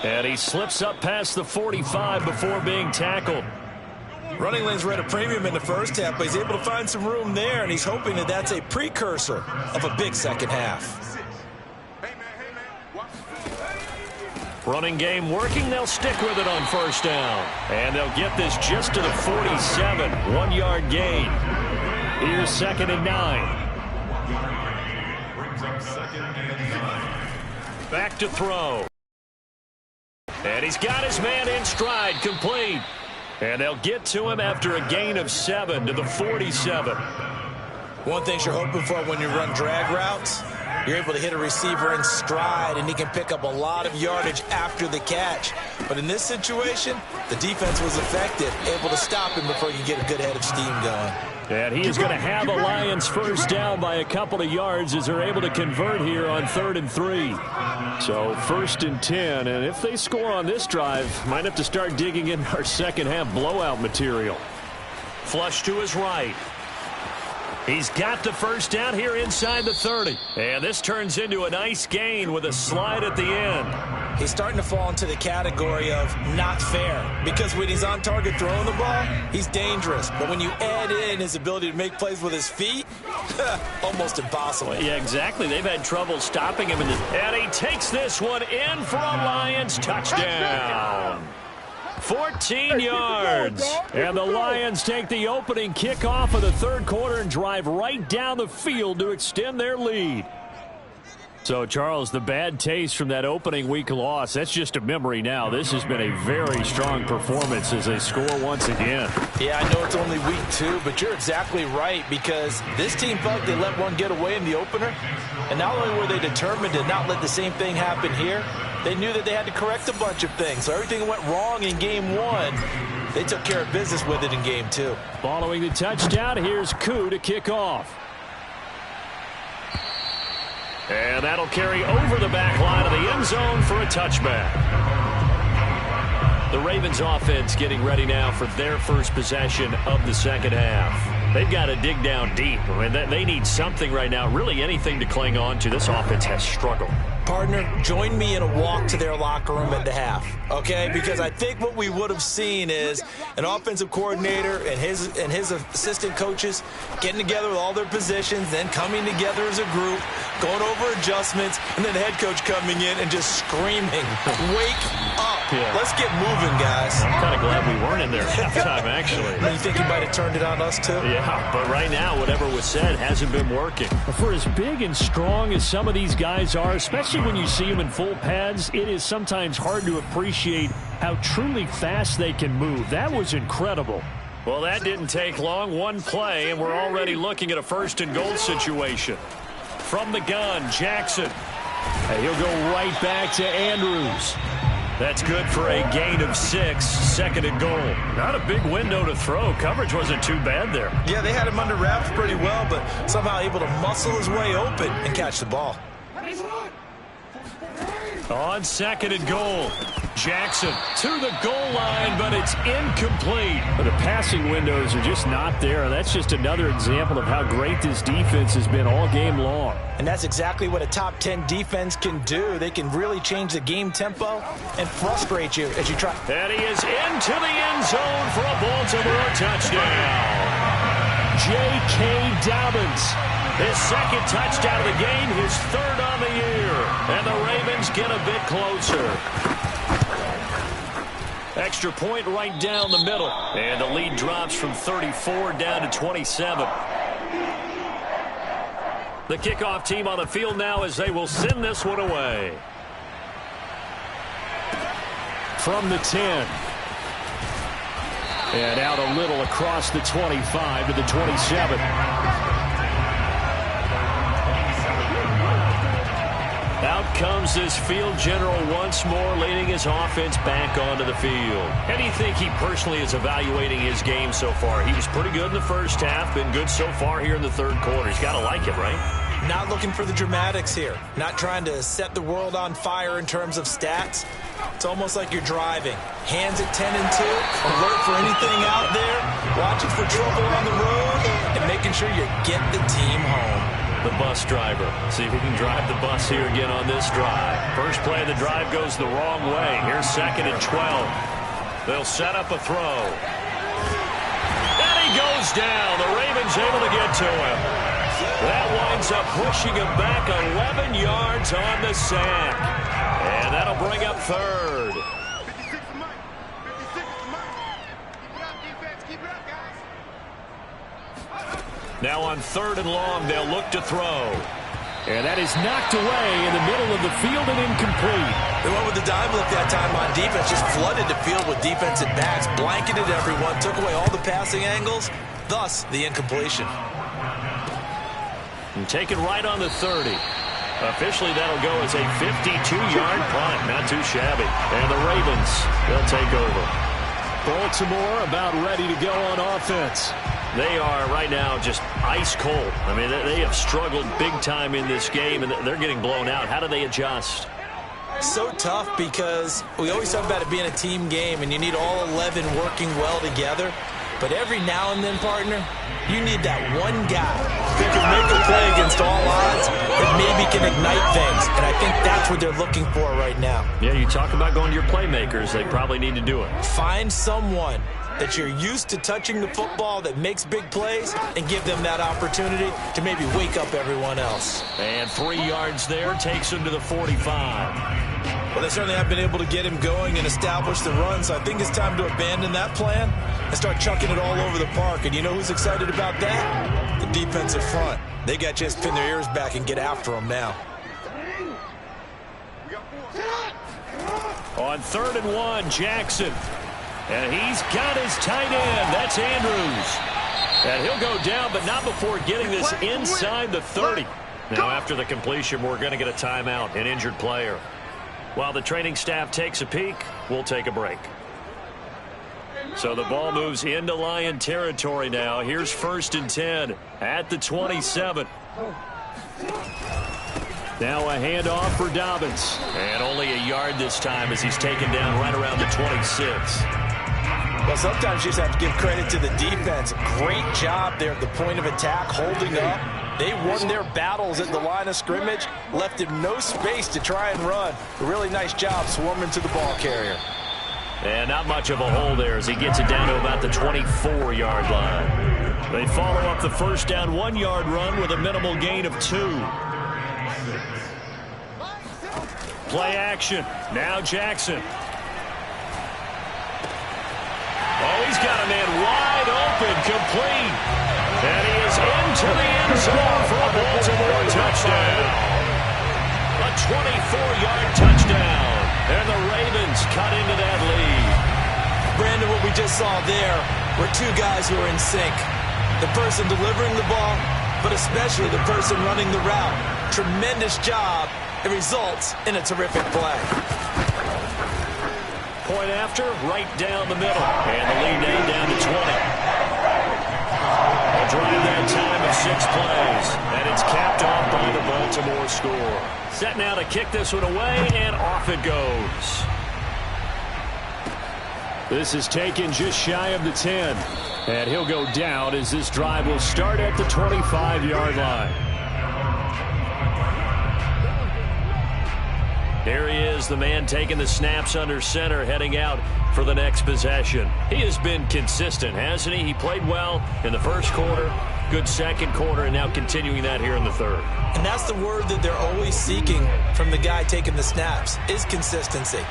[SPEAKER 2] And he slips up past the 45 before being tackled.
[SPEAKER 3] Running lanes were at a premium in the first half, but he's able to find some room there, and he's hoping that that's a precursor of a big second half.
[SPEAKER 2] Running game working, they'll stick with it on 1st down. And they'll get this just to the 47, 1-yard gain. Here's 2nd and 9. Back to throw. And he's got his man in stride, complete. And they'll get to him after a gain of 7 to the 47.
[SPEAKER 3] One thing you're hoping for when you run drag routes, you're able to hit a receiver in stride, and he can pick up a lot of yardage after the catch. But in this situation, the defense was effective, able to stop him before you get a good head of steam going.
[SPEAKER 2] And he is going to have a Lions 1st down by a couple of yards as they're able to convert here on 3rd and 3. So 1st and 10, and if they score on this drive, might have to start digging in our second half blowout material. Flush to his right. He's got the 1st down here inside the 30. And this turns into a nice gain with a slide at the end.
[SPEAKER 3] He's starting to fall into the category of not fair, because when he's on target throwing the ball, he's dangerous. But when you add in his ability to make plays with his feet, almost impossible.
[SPEAKER 2] Yeah, exactly. They've had trouble stopping him. And he takes this one in for a Lions touchdown. 14 yards. And the Lions take the opening kickoff of the third quarter and drive right down the field to extend their lead. So, Charles, the bad taste from that opening week loss, that's just a memory now. This has been a very strong performance as they score once again.
[SPEAKER 3] Yeah, I know it's only week 2, but you're exactly right, because this team felt they let one get away in the opener. And not only were they determined to not let the same thing happen here, they knew that they had to correct a bunch of things. So everything that went wrong in game 1, they took care of business with it in game 2.
[SPEAKER 4] Following the touchdown, here's Koo to kick off.
[SPEAKER 2] And that'll carry over the back line of the end zone for a touchback. The Ravens offense getting ready now for their first possession of the second half. They've got to dig down deep. I mean, they need something right now, really anything to cling on to. This offense has struggled.
[SPEAKER 3] Partner, join me in a walk to their locker room at the half, okay? Because I think what we would have seen is an offensive coordinator and his assistant coaches getting together with all their positions, then coming together as a group, going over adjustments, and then the head coach coming in and just screaming, "Wake up.
[SPEAKER 2] Yeah.
[SPEAKER 3] Let's get moving, guys."
[SPEAKER 2] I'm kind of glad we weren't in there at halftime, actually.
[SPEAKER 3] You think he might have turned it on us, too?
[SPEAKER 2] Yeah, but right now, whatever was said hasn't been working.
[SPEAKER 4] For as big and strong as some of these guys are, especially when you see them in full pads, it is sometimes hard to appreciate how truly fast they can move. That was incredible.
[SPEAKER 2] Well, that didn't take long. One play, and we're already looking at a first-and-goal situation. From the gun, Jackson.
[SPEAKER 4] And he'll go right back to Andrews.
[SPEAKER 2] That's good for a gain of 6, second and goal. Not a big window to throw. Coverage wasn't too bad there.
[SPEAKER 3] Yeah, they had him under wraps pretty well, but somehow able to muscle his way open and catch the ball.
[SPEAKER 2] On second and goal, Jackson to the goal line, but it's incomplete.
[SPEAKER 4] The passing windows are just not there. That's just another example of how great this defense has been all game long.
[SPEAKER 3] And that's exactly what a top 10 defense can do. They can really change the game tempo and frustrate you as you try.
[SPEAKER 2] And he is into the end zone for a Baltimore touchdown.
[SPEAKER 4] J.K. Dobbins.
[SPEAKER 2] His second touchdown of the game, his third on the year. And the Ravens get a bit closer. Extra point right down the middle. And the lead drops from 34 down to 27. The kickoff team on the field now as they will send this one away.
[SPEAKER 4] From the 10. And out a little across the 25 to the 27.
[SPEAKER 2] Out comes this field general once more, leading his offense back onto the field. How do you think he personally is evaluating his game so far? He was pretty good in the first half, been good so far here in the third quarter. He's got to like it, right?
[SPEAKER 3] Not looking for the dramatics here. Not trying to set the world on fire in terms of stats. It's almost like you're driving. Hands at 10 and 2, alert for anything out there, watching for trouble on the road, and making sure you get the team home.
[SPEAKER 2] The bus driver. See if he can drive the bus here again on this drive. First play of the drive goes the wrong way. Here's second and 12. They'll set up a throw. And he goes down. The Ravens able to get to him. That winds up pushing him back 11 yards on the sack. And that'll bring up third. Now on third and long, they'll look to throw.
[SPEAKER 4] And that is knocked away in the middle of the field and incomplete.
[SPEAKER 3] They went with the dive look that time on defense, just flooded the field with defensive backs, blanketed everyone, took away all the passing angles, thus the incompletion.
[SPEAKER 2] And taken right on the 30. Officially, that'll go as a 52-yard punt. Not too shabby. And the Ravens, they'll take over.
[SPEAKER 4] Baltimore about ready to go on offense.
[SPEAKER 2] They are right now just ice cold. I mean, they have struggled big time in this game, and they're getting blown out. How do they adjust?
[SPEAKER 3] So tough because we always talk about it being a team game, and you need all 11 working well together. But every now and then, partner, you need that one guy who can make a play against all odds that maybe can ignite things. And I think that's what they're looking for right now.
[SPEAKER 2] Yeah, you talk about going to your playmakers. They probably need to do it.
[SPEAKER 3] Find someone that you're used to touching the football that makes big plays and give them that opportunity to maybe wake up everyone else.
[SPEAKER 2] And 3 yards there takes him to the 45.
[SPEAKER 3] Well, they certainly have been able to get him going and establish the run, so I think it's time to abandon that plan and start chucking it all over the park. And you know who's excited about that? The defensive front. They got a chance to pin their ears back and get after him now.
[SPEAKER 2] On third and 1, Jackson. And he's got his tight end. That's Andrews. And he'll go down, but not before getting this inside the 30. Now, after the completion, we're going to get a timeout, an injured player. While the training staff takes a peek, we'll take a break. So the ball moves into Lion territory now. Here's first and 10 at the 27.
[SPEAKER 4] Now a handoff for Dobbins.
[SPEAKER 2] And only a yard this time as he's taken down right around the 26.
[SPEAKER 3] Well, sometimes you just have to give credit to the defense. Great job there at the point of attack, holding up, They won their battles at the line of scrimmage, left him no space to try and run. A really nice job swarming to the ball carrier.
[SPEAKER 2] And not much of a hole there as he gets it down to about the 24-yard line. They follow up the first down 1-yard run with a minimal gain of 2. Play action. Now Jackson. Oh, he's got a man wide open, complete. And he is into the end zone for a Baltimore touchdown. A 24-yard touchdown. And the Ravens cut into that lead.
[SPEAKER 3] Brandon, what we just saw there were two guys who are in sync. The person delivering the ball, but especially the person running the route. Tremendous job. It results in a terrific play.
[SPEAKER 2] Point after, right down the middle. And the lead now down to 20. A drive that time of 6 plays. And it's capped off by the Baltimore score. Set now to kick this one away, and off it goes.
[SPEAKER 4] This is taken just shy of the 10. And he'll go down as this drive will start at the 25-yard line.
[SPEAKER 2] Here he is, the man taking the snaps under center, heading out for the next possession. He has been consistent, hasn't he? He played well in the first quarter, good second quarter, and now continuing that here in the third.
[SPEAKER 3] And that's the word that they're always seeking from the guy taking the snaps, is consistency.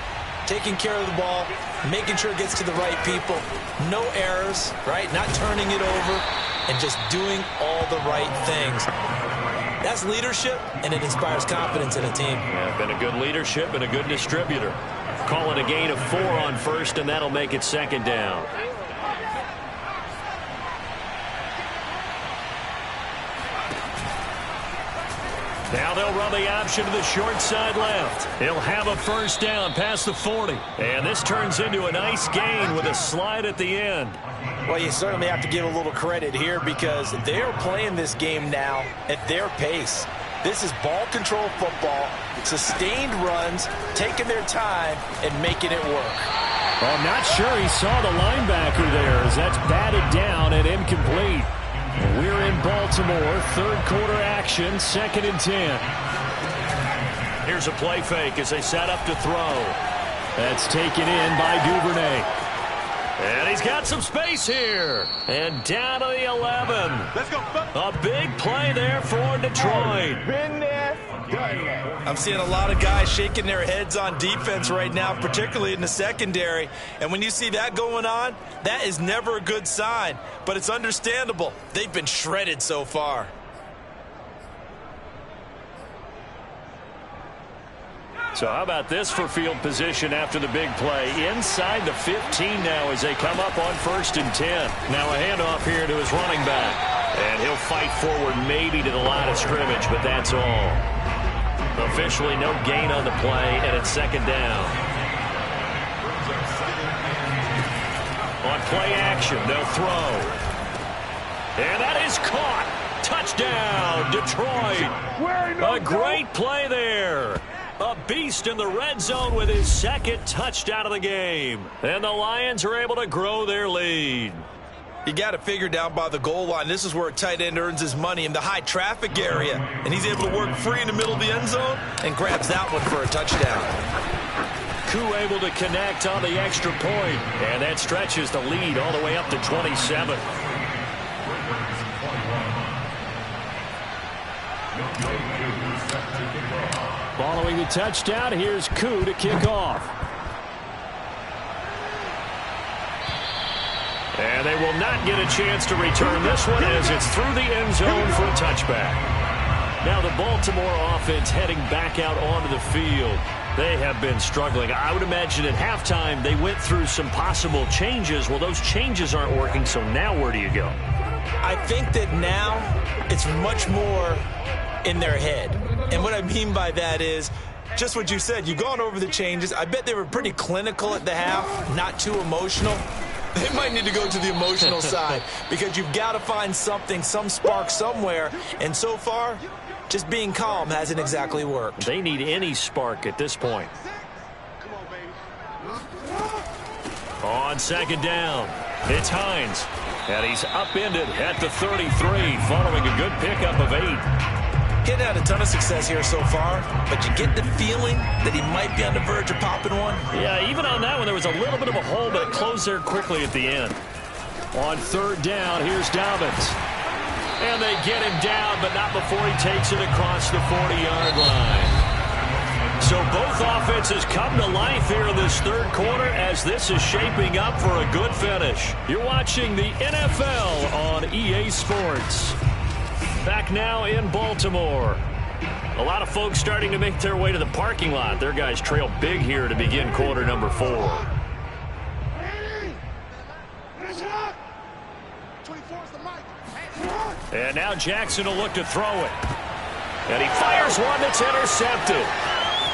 [SPEAKER 3] Taking care of the ball, making sure it gets to the right people, no errors, right? Not turning it over, and just doing all the right things. That's leadership, and it inspires confidence in a team.
[SPEAKER 2] Yeah, been a good leadership and a good distributor. Call it a gain of 4 on first, and that'll make it second down. Now they'll run the option to the short side left. He'll have a first down past the 40. And this turns into a nice gain with a slide at the end.
[SPEAKER 3] Well, you certainly have to give a little credit here because they're playing this game now at their pace. This is ball control football, sustained runs, taking their time, and making it work.
[SPEAKER 4] Well, I'm not sure he saw the linebacker there as that's batted down and incomplete. We're in Baltimore, third quarter action, 2nd and 10.
[SPEAKER 2] Here's a play fake as they set up to throw.
[SPEAKER 4] That's taken in by Duvernay.
[SPEAKER 2] And he's got some space here. And down to the 11.
[SPEAKER 5] Let's go.
[SPEAKER 2] A big play there for Detroit.
[SPEAKER 5] Been there, done that.
[SPEAKER 3] I'm seeing a lot of guys shaking their heads on defense right now, particularly in the secondary. And when you see that going on, that is never a good sign. But it's understandable. They've been shredded so far.
[SPEAKER 2] So how about this for field position after the big play? Inside the 15 now as they come up on 1st and 10. Now a handoff here to his running back. And he'll fight forward maybe to the line of scrimmage, but that's all. Officially no gain on the play, and it's second down. On play action, they'll throw. And that is caught. Touchdown, Detroit. A great play there. A beast in the red zone with his 2nd touchdown of the game. And the Lions are able to grow their lead.
[SPEAKER 3] You got it figured down by the goal line. This is where a tight end earns his money in the high traffic area. And he's able to work free in the middle of the end zone and grabs that one for a touchdown.
[SPEAKER 2] Koo able to connect on the extra point. And that stretches the lead all the way up to 27.
[SPEAKER 4] Following the touchdown, here's Koo to kick off.
[SPEAKER 2] And they will not get a chance to return this one as it's through the end zone for a touchback. Now the Baltimore offense heading back out onto the field. They have been struggling. I would imagine at halftime they went through some possible changes. Well, those changes aren't working, so now where do you go?
[SPEAKER 3] I think that now it's much more in their head. And what I mean by that is just what you said. You've gone over the changes. I bet they were pretty clinical at the half, not too emotional. They might need to go to the emotional side because you've got to find something, some spark somewhere. And so far, just being calm hasn't exactly worked.
[SPEAKER 2] They need any spark at this point. On 2nd down, it's Hines. And he's upended at the 33 following a good pickup of 8.
[SPEAKER 3] Getting had a ton of success here so far, but you get the feeling that he might be on the verge of popping one.
[SPEAKER 2] Yeah, even on that one, there was a little bit of a hole, but it closed there quickly at the end.
[SPEAKER 4] On third down, here's Dobbins.
[SPEAKER 2] And they get him down, but not before he takes it across the 40-yard line. So both offenses come to life here in this third quarter as this is shaping up for a good finish. You're watching the NFL on EA Sports. Back now in Baltimore. A lot of folks starting to make their way to the parking lot. Their guys trail big here to begin quarter number 4. And now Jackson will look to throw it. And he fires one that's intercepted.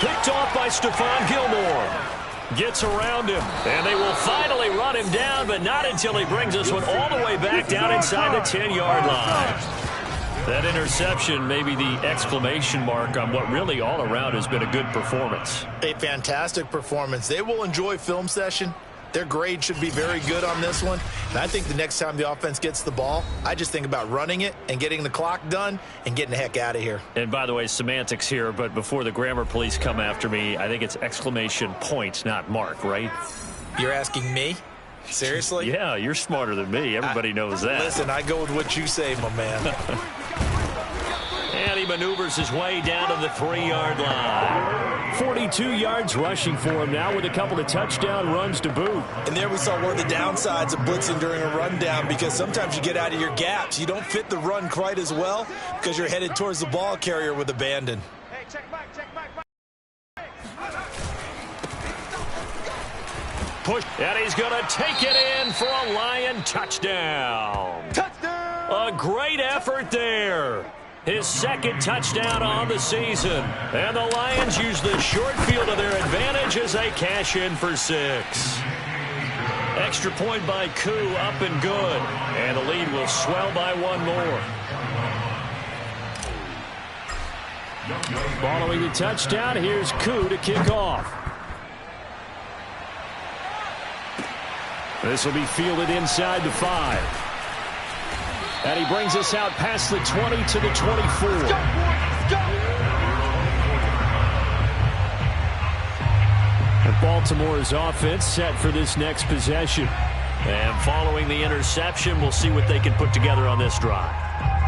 [SPEAKER 2] Picked off by Stephon Gilmore. Gets around him. And they will finally run him down, but not until he brings this one all the way back down inside the 10-yard line. That interception may be the exclamation mark on what really all around has been a good performance.
[SPEAKER 3] A fantastic performance. They will enjoy film session. Their grade should be very good on this one. And I think the next time the offense gets the ball, I just think about running it and getting the clock done and getting the heck out of here.
[SPEAKER 2] And by the way, semantics here, but before the grammar police come after me, I think it's exclamation point, not mark, right?
[SPEAKER 3] You're asking me? Seriously?
[SPEAKER 2] Yeah, you're smarter than me. Everybody knows that.
[SPEAKER 3] Listen, I go with what you say, my man.
[SPEAKER 2] And he maneuvers his way down to the 3-yard line.
[SPEAKER 4] 42 yards rushing for him now with a couple of touchdown runs to boot.
[SPEAKER 3] And there we saw one of the downsides of blitzing during a rundown, because sometimes you get out of your gaps. You don't fit the run quite as well because you're headed towards the ball carrier with abandon.
[SPEAKER 5] Hey, check back.
[SPEAKER 2] Push, and he's going to take it in for a Lion touchdown.
[SPEAKER 5] Touchdown!
[SPEAKER 2] A great effort there. His second touchdown on the season. And the Lions use the short field to their advantage as they cash in for 6. Extra point by Koo, up and good. And the lead will swell by 1 more.
[SPEAKER 4] Following the touchdown, here's Koo to kick off. This will be fielded inside the 5. And he brings us out past the 20 to the 24. And Baltimore's offense set for this next possession.
[SPEAKER 2] And following the interception, we'll see what they can put together on this drive.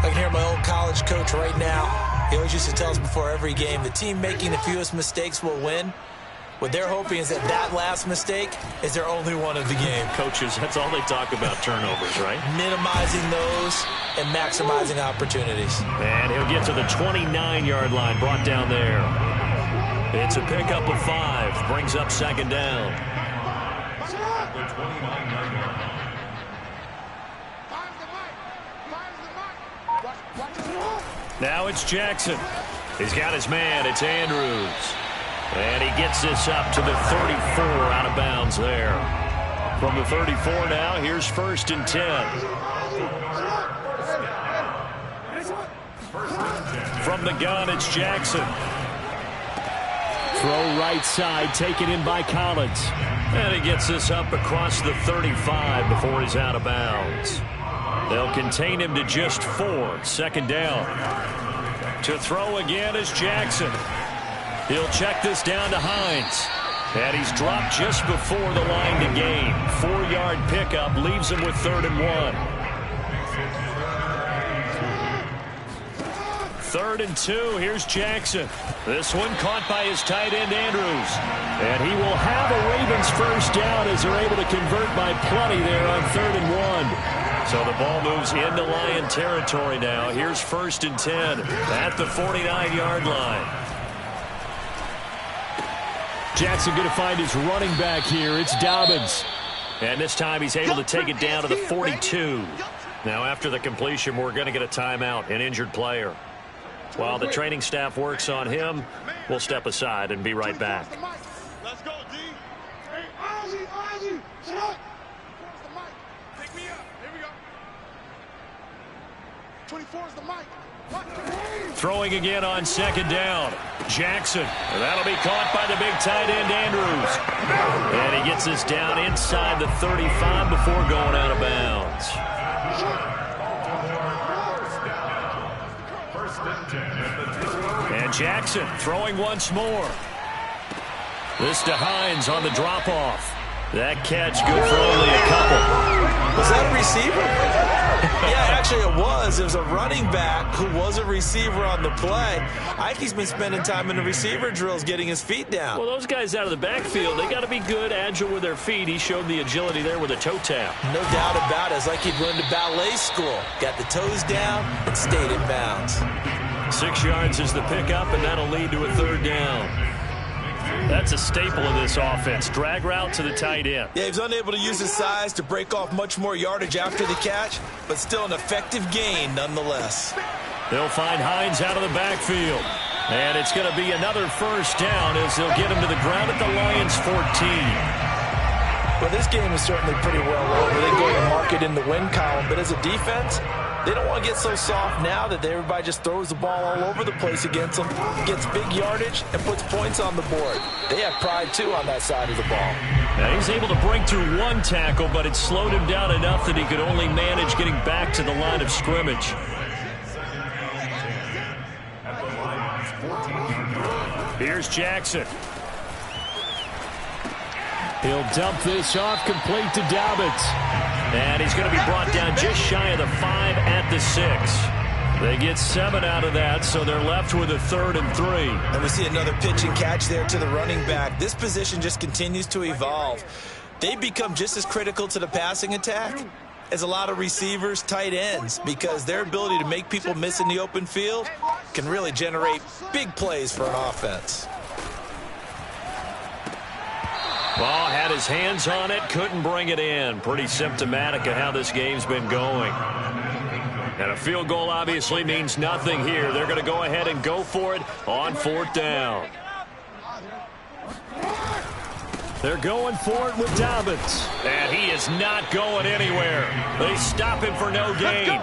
[SPEAKER 3] I can hear my old college coach right now. He always used to tell us before every game, the team making the fewest mistakes will win. What they're hoping is that last mistake is their only one of the game.
[SPEAKER 2] Coaches, that's all they talk about, turnovers, right?
[SPEAKER 3] Minimizing those and maximizing opportunities.
[SPEAKER 2] And he'll get to the 29-yard line, brought down there. It's a pickup of 5, brings up second down. Now it's Jackson. He's got his man, it's Andrews. And he gets this up to the 34 out of bounds there. From the 34 now, here's 1st and 10. From the gun, it's Jackson.
[SPEAKER 4] Throw right side, taken in by Collins.
[SPEAKER 2] And he gets this up across the 35 before he's out of bounds. They'll contain him to just 4, second down. To throw again is Jackson. He'll check this down to Hines. And he's dropped just before the line to gain. 4-yard pickup leaves him with 3rd and 1. 3rd and 2, here's Jackson. This one caught by his tight end, Andrews.
[SPEAKER 4] And he will have a Ravens first down as they're able to convert by plenty there on 3rd and 1.
[SPEAKER 2] So the ball moves into Lion territory now. Here's 1st and 10 at the 49-yard line.
[SPEAKER 4] Jackson going to find his running back here. It's Dobbins.
[SPEAKER 2] And this time he's able to take it down to the 42. Now after the completion, we're going to get a timeout, an injured player. While the training staff works on him, we'll step aside and be right back.
[SPEAKER 5] Let's go, D. Hey, Ozzy, shut. Pick me up. Here we go. 24 is the mic.
[SPEAKER 2] Throwing again on second down. Jackson. And that'll be caught by the big tight end, Andrews. And he gets this down inside the 35 before going out of bounds. And Jackson throwing once more. This to Hines on the drop-off. That catch good for only a couple.
[SPEAKER 3] Was that a receiver? Yeah, actually it was. It was a running back who was a receiver on the play. I think he's been spending time in the receiver drills getting his feet down.
[SPEAKER 2] Well, those guys out of the backfield, they got to be good, agile with their feet. He showed the agility there with a toe tap.
[SPEAKER 3] No doubt about it. It's like he'd run to ballet school. Got the toes down and stayed in bounds.
[SPEAKER 2] 6 yards is the pickup, and that'll lead to a 3rd down. That's a staple of this offense. Drag route to the tight end.
[SPEAKER 3] Yeah, he was unable to use his size to break off much more yardage after the catch, but still an effective gain nonetheless.
[SPEAKER 2] They'll find Hines out of the backfield. And it's going to be another 1st down as they'll get him to the ground at the Lions' 14.
[SPEAKER 3] Well, this game is certainly pretty well over. They go to mark it in the win column, but as a defense, they don't want to get so soft now that everybody just throws the ball all over the place against them, gets big yardage, and puts points on the board. They have pride, too, on that side of the ball.
[SPEAKER 2] Now, he's able to break through 1 tackle, but it slowed him down enough that he could only manage getting back to the line of scrimmage. Here's Jackson.
[SPEAKER 4] He'll dump this off, complete to Dobbins.
[SPEAKER 2] And he's going to be brought down just shy of the 5 at the 6. They get 7 out of that, so they're left with a 3rd and 3.
[SPEAKER 3] And we see another pitch and catch there to the running back. This position just continues to evolve. They become just as critical to the passing attack as a lot of receivers, tight ends, because their ability to make people miss in the open field can really generate big plays for an offense.
[SPEAKER 2] Ball had his hands on it, couldn't bring it in. Pretty symptomatic of how this game's been going. And a field goal obviously means nothing here. They're going to go ahead and go for it on 4th down.
[SPEAKER 4] They're going for it with Dobbins.
[SPEAKER 2] And he is not going anywhere. They stop him for no gain.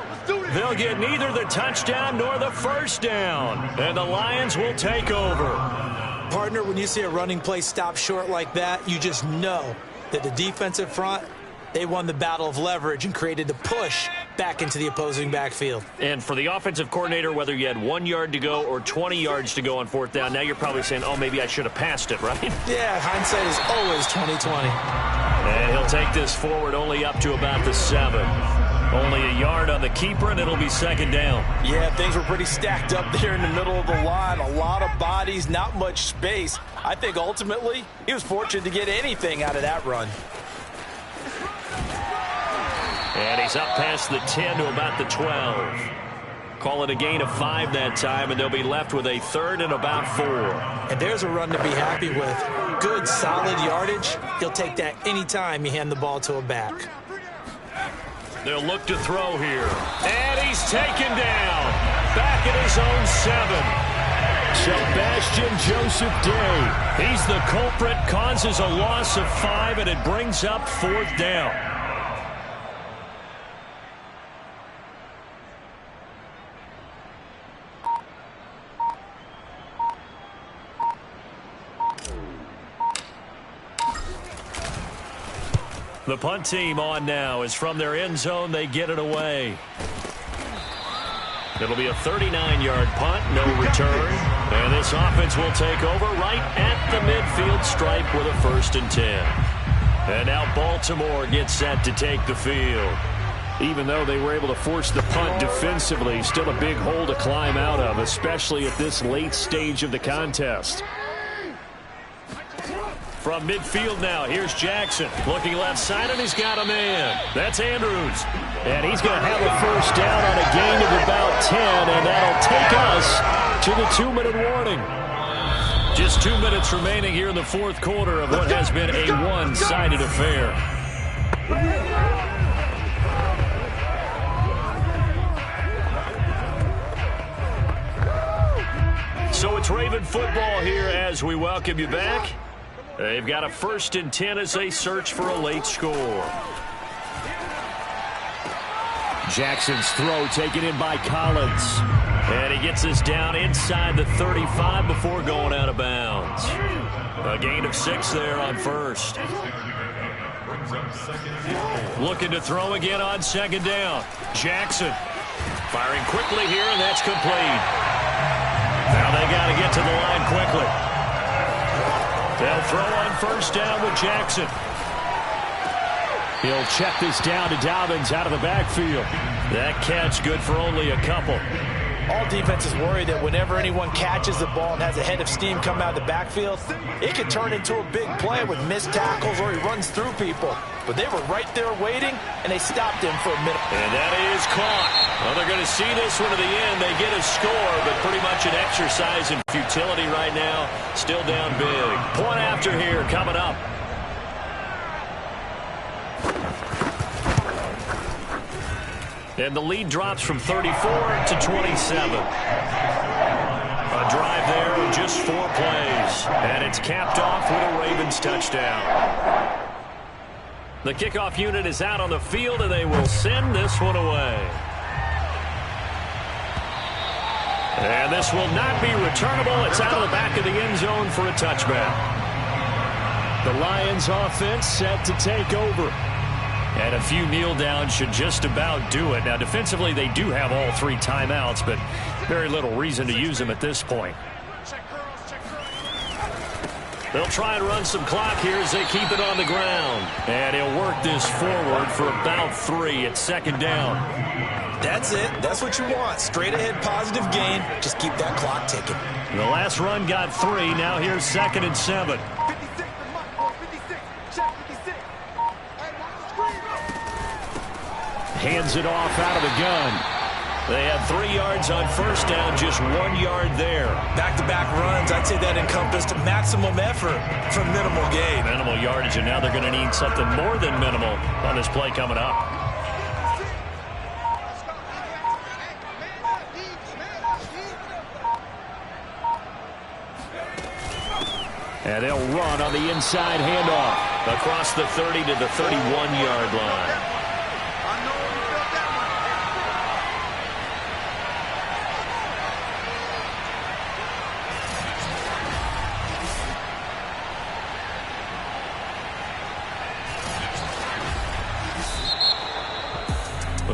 [SPEAKER 2] They'll get neither the touchdown nor the 1st down. And the Lions will take over.
[SPEAKER 3] Partner, when you see a running play stop short like that, you just know that the defensive front, they won the battle of leverage and created the push back into the opposing backfield.
[SPEAKER 2] And for the offensive coordinator, whether you had 1 yard to go or 20 yards to go on 4th down, now you're probably saying, oh, maybe I should have passed it, right?
[SPEAKER 3] Yeah, hindsight is always 20/20.
[SPEAKER 2] And he'll take this forward only up to about the 7. Only a yard on the keeper, and it'll be 2nd down.
[SPEAKER 3] Yeah, things were pretty stacked up there in the middle of the line. A lot of bodies, not much space. I think ultimately he was fortunate to get anything out of that run.
[SPEAKER 2] And he's up past the 10 to about the 12. Call it a gain of 5 that time, and they'll be left with a 3rd and about 4.
[SPEAKER 3] And there's a run to be happy with. Good, solid yardage. He'll take that anytime you hand the ball to a back.
[SPEAKER 2] They'll look to throw here. And he's taken down. Back at his own 7.
[SPEAKER 4] Sebastian Joseph Day.
[SPEAKER 2] He's the culprit, causes a loss of 5, and it brings up 4th down. The punt team on now as from their end zone they get it away. It'll be a 39-yard punt, no return. And this offense will take over right at the midfield stripe with a 1st and 10. And now Baltimore gets set to take the field.
[SPEAKER 4] Even though they were able to force the punt defensively, still a big hole to climb out of, especially at this late stage of the contest.
[SPEAKER 2] From midfield now, here's Jackson. Looking left side, and he's got a man. That's Andrews.
[SPEAKER 4] And he's going to have a 1st down on a gain of about 10, and that'll take us to the 2-minute warning.
[SPEAKER 2] Just 2 minutes remaining here in the 4th quarter of what has been a one-sided affair. So it's Raven football here as we welcome you back. They've got a 1st and 10 as they search for a late score.
[SPEAKER 4] Jackson's throw taken in by Collins.
[SPEAKER 2] And he gets us down inside the 35 before going out of bounds. A gain of 6 there on 1st. Looking to throw again on second down. Jackson firing quickly here, and that's complete. Now they got to get to the line quickly. They'll throw on first down with Jackson.
[SPEAKER 4] He'll check this down to Dobbins out of the backfield.
[SPEAKER 2] That catch good for only a couple.
[SPEAKER 3] All defenses worry that whenever anyone catches the ball and has a head of steam come out of the backfield, it can turn into a big play with missed tackles or he runs through people. But they were right there waiting, and they stopped him for a minute.
[SPEAKER 2] And that is caught. Well, they're going to see this one to the end. They get a score, but pretty much an exercise in futility right now. Still down big. Point after here coming up. And the lead drops from 34 to 27. A drive there of just 4 plays. And it's capped off with a Ravens touchdown. The kickoff unit is out on the field, and they will send this one away. And this will not be returnable. It's out of the back of the end zone for a touchback.
[SPEAKER 4] The Lions offense set to take over.
[SPEAKER 2] And a few kneel downs should just about do it. Now, defensively, they do have all 3 timeouts, but very little reason to use them at this point. They'll try and run some clock here as they keep it on the ground. And he'll work this forward for about 3 at second down.
[SPEAKER 3] That's it. That's what you want. Straight ahead positive gain. Just keep that clock ticking.
[SPEAKER 2] The last run got 3. Now here's 2nd and 7.
[SPEAKER 4] Hands it off out of the gun.
[SPEAKER 2] They had 3 yards on first down, just 1 yard there.
[SPEAKER 3] Back-to-back runs, I'd say that encompassed maximum effort for minimal gain.
[SPEAKER 2] Minimal yardage, and now they're going to need something more than minimal on this play coming up.
[SPEAKER 4] And they'll run on the inside handoff.
[SPEAKER 2] Across the 30 to the 31-yard line.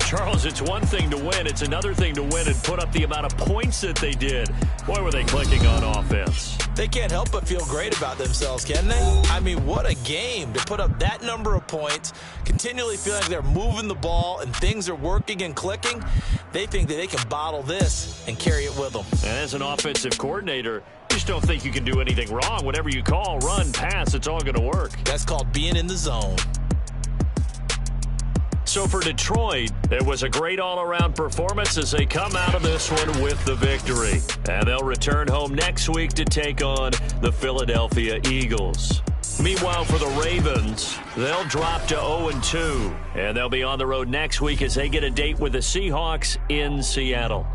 [SPEAKER 2] Charles, it's one thing to win. It's another thing to win and put up the amount of points that they did. Boy, were they clicking on offense.
[SPEAKER 3] They can't help but feel great about themselves, can they? I mean, what a game to put up that number of points, continually feeling like they're moving the ball and things are working and clicking. They think that they can bottle this and carry it with them.
[SPEAKER 2] And as an offensive coordinator, you just don't think you can do anything wrong. Whatever you call, run, pass, it's all going to work.
[SPEAKER 3] That's called being in the zone.
[SPEAKER 2] So for Detroit, it was a great all-around performance as they come out of this one with the victory. And they'll return home next week to take on the Philadelphia Eagles. Meanwhile, for the Ravens, they'll drop to 0-2. And they'll be on the road next week as they get a date with the Seahawks in Seattle.